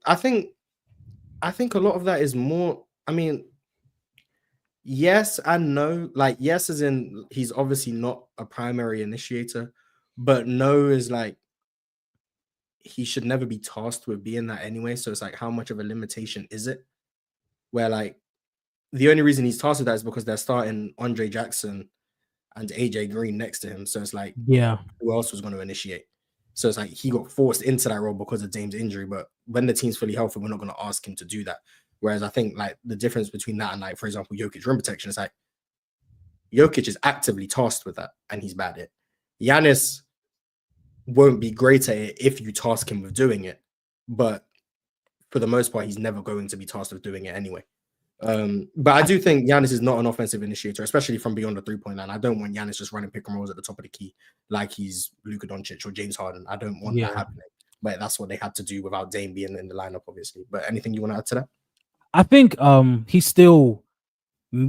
a lot of that is more, I mean, yes and no. Like, yes, as in he's obviously not a primary initiator, but no is like he should never be tasked with being that anyway. So it's like, how much of a limitation is it? Where like the only reason he's tasked with that is because they're starting Andre Jackson and AJ Green next to him. So it's like, yeah, who else was going to initiate? So it's like he got forced into that role because of Dame's injury. But when the team's fully healthy, we're not going to ask him to do that. Whereas I think like the difference between that and like, for example, Jokic rim protection is like Jokic is actively tasked with that and he's bad at it. Giannis won't be great at it if you task him with doing it. But for the most part, he's never going to be tasked with doing it anyway. But I do think Giannis is not an offensive initiator, especially from beyond the 3-point line. I don't want Giannis just running pick and rolls at the top of the key like he's Luka Doncic or James Harden. I don't want that happening. But that's what they had to do without Dame being in the lineup, obviously. But anything you want to add to that? I think he still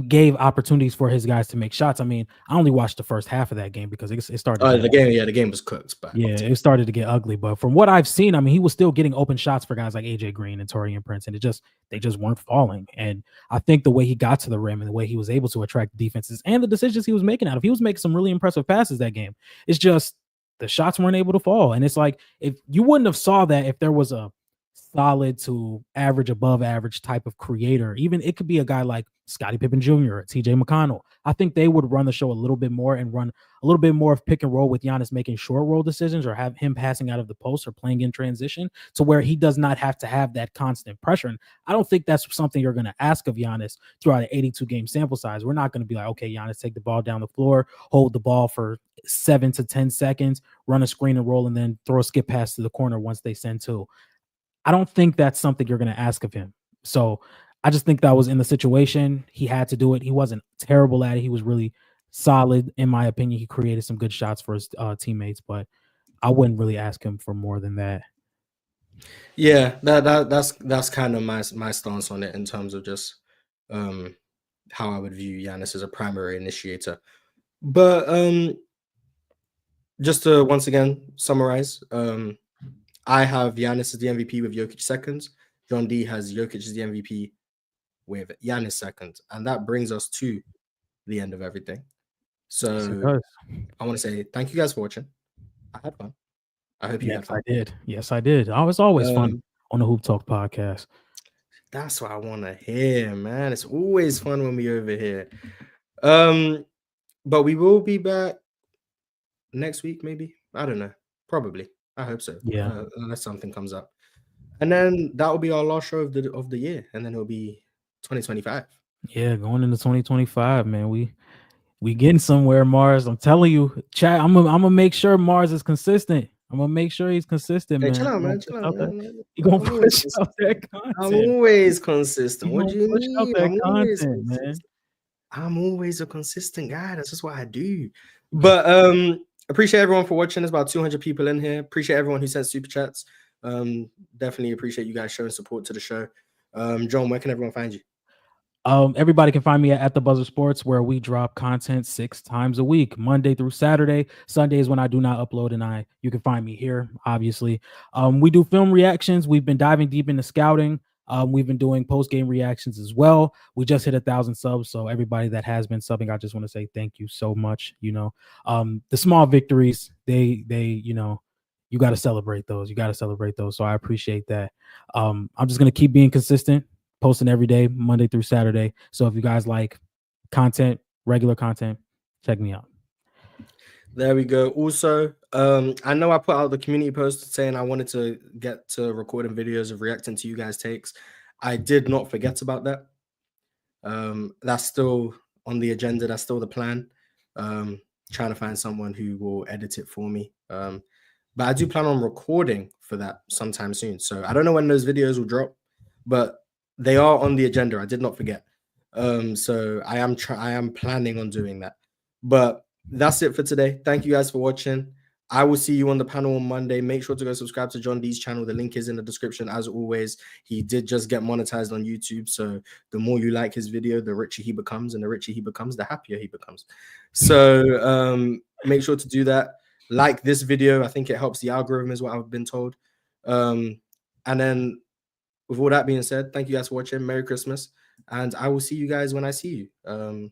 gave opportunities for his guys to make shots. I mean, I only watched the first half of that game because it started. The game was cooked. But it started to get ugly. But from what I've seen, I mean, he was still getting open shots for guys like AJ Green and Taurean Prince, and they just weren't falling. And I think the way he got to the rim and the way he was able to attract defenses and the decisions he was making he was making some really impressive passes that game. It's just the shots weren't able to fall. And it's like, if you wouldn't have saw that if there was a solid to average, above average type of creator, even it could be a guy like Scottie Pippen Jr. or TJ McConnell. I think they would run the show a little bit more and run a little bit more of pick and roll with Giannis making short roll decisions or have him passing out of the post or playing in transition to where he does not have to have that constant pressure. And I don't think that's something you're going to ask of Giannis throughout an 82 game sample size. We're not going to be like, okay, Giannis, take the ball down the floor, hold the ball for 7 to 10 seconds, run a screen and roll, and then throw a skip pass to the corner once they send two. I don't think that's something you're going to ask of him. So I just think that was in the situation. He had to do it. He wasn't terrible at it. He was really solid, in my opinion. He created some good shots for his teammates, but I wouldn't really ask him for more than that. Yeah, that's kind of my stance on it in terms of just how I would view Giannis as a primary initiator. But just to once again summarize, I have Giannis as the MVP with Jokic seconds. John D has Jokic as the MVP with Giannis seconds. And that brings us to the end of everything. So I want to say thank you guys for watching. I had fun. I hope you had fun. Yes, I did. Oh, it's always fun on the Hoop Talk podcast. That's what I want to hear, man. It's always fun when we over here. But we will be back next week, maybe. I don't know. Probably. I hope so. Yeah. Unless something comes up. And then that will be our last show of the year. And then it'll be 2025. Yeah, going into 2025, man. We getting somewhere, Mars. I'm telling you, chat. I'm gonna make sure Mars is consistent. I'm gonna make sure he's consistent, man. Chill out, man. Chill out, man. You gonna push out that content? I'm always consistent. What do you mean? I'm always a consistent guy. That's just what I do. But appreciate everyone for watching. There's about 200 people in here. Appreciate everyone who sent super chats. Definitely appreciate you guys showing support to the show. John, where can everyone find you? Everybody can find me at The Buzzer Sports, where we drop content 6 times a week, Monday through Saturday. Sunday is when I do not upload, and you can find me here, obviously. We do film reactions. We've been diving deep into scouting. We've been doing post-game reactions as well. We just hit 1,000 subs, so everybody that has been subbing, I just want to say thank you so much. You know, the small victories, they you got to celebrate those. So I appreciate that. I'm just going to keep being consistent, posting every day, Monday through Saturday. So if you guys like content, regular content, check me out. There we go. Also, I know I put out the community post saying I wanted to get to recording videos of reacting to you guys' takes. I did not forget about that. That's still on the agenda. That's still the plan. Trying to find someone who will edit it for me. But I do plan on recording for that sometime soon. So I don't know when those videos will drop, but they are on the agenda. I did not forget. So I am planning on doing that. But that's it for today. Thank you guys for watching. I will see you on the panel on Monday. Make sure to go subscribe to John D's channel. The link is in the description. As always, he did just get monetized on YouTube. So the more you like his video, the richer he becomes. And the richer he becomes, the happier he becomes. So make sure to do that. Like this video. I think it helps the algorithm is what I've been told. And then with all that being said, thank you guys for watching. Merry Christmas. And I will see you guys when I see you.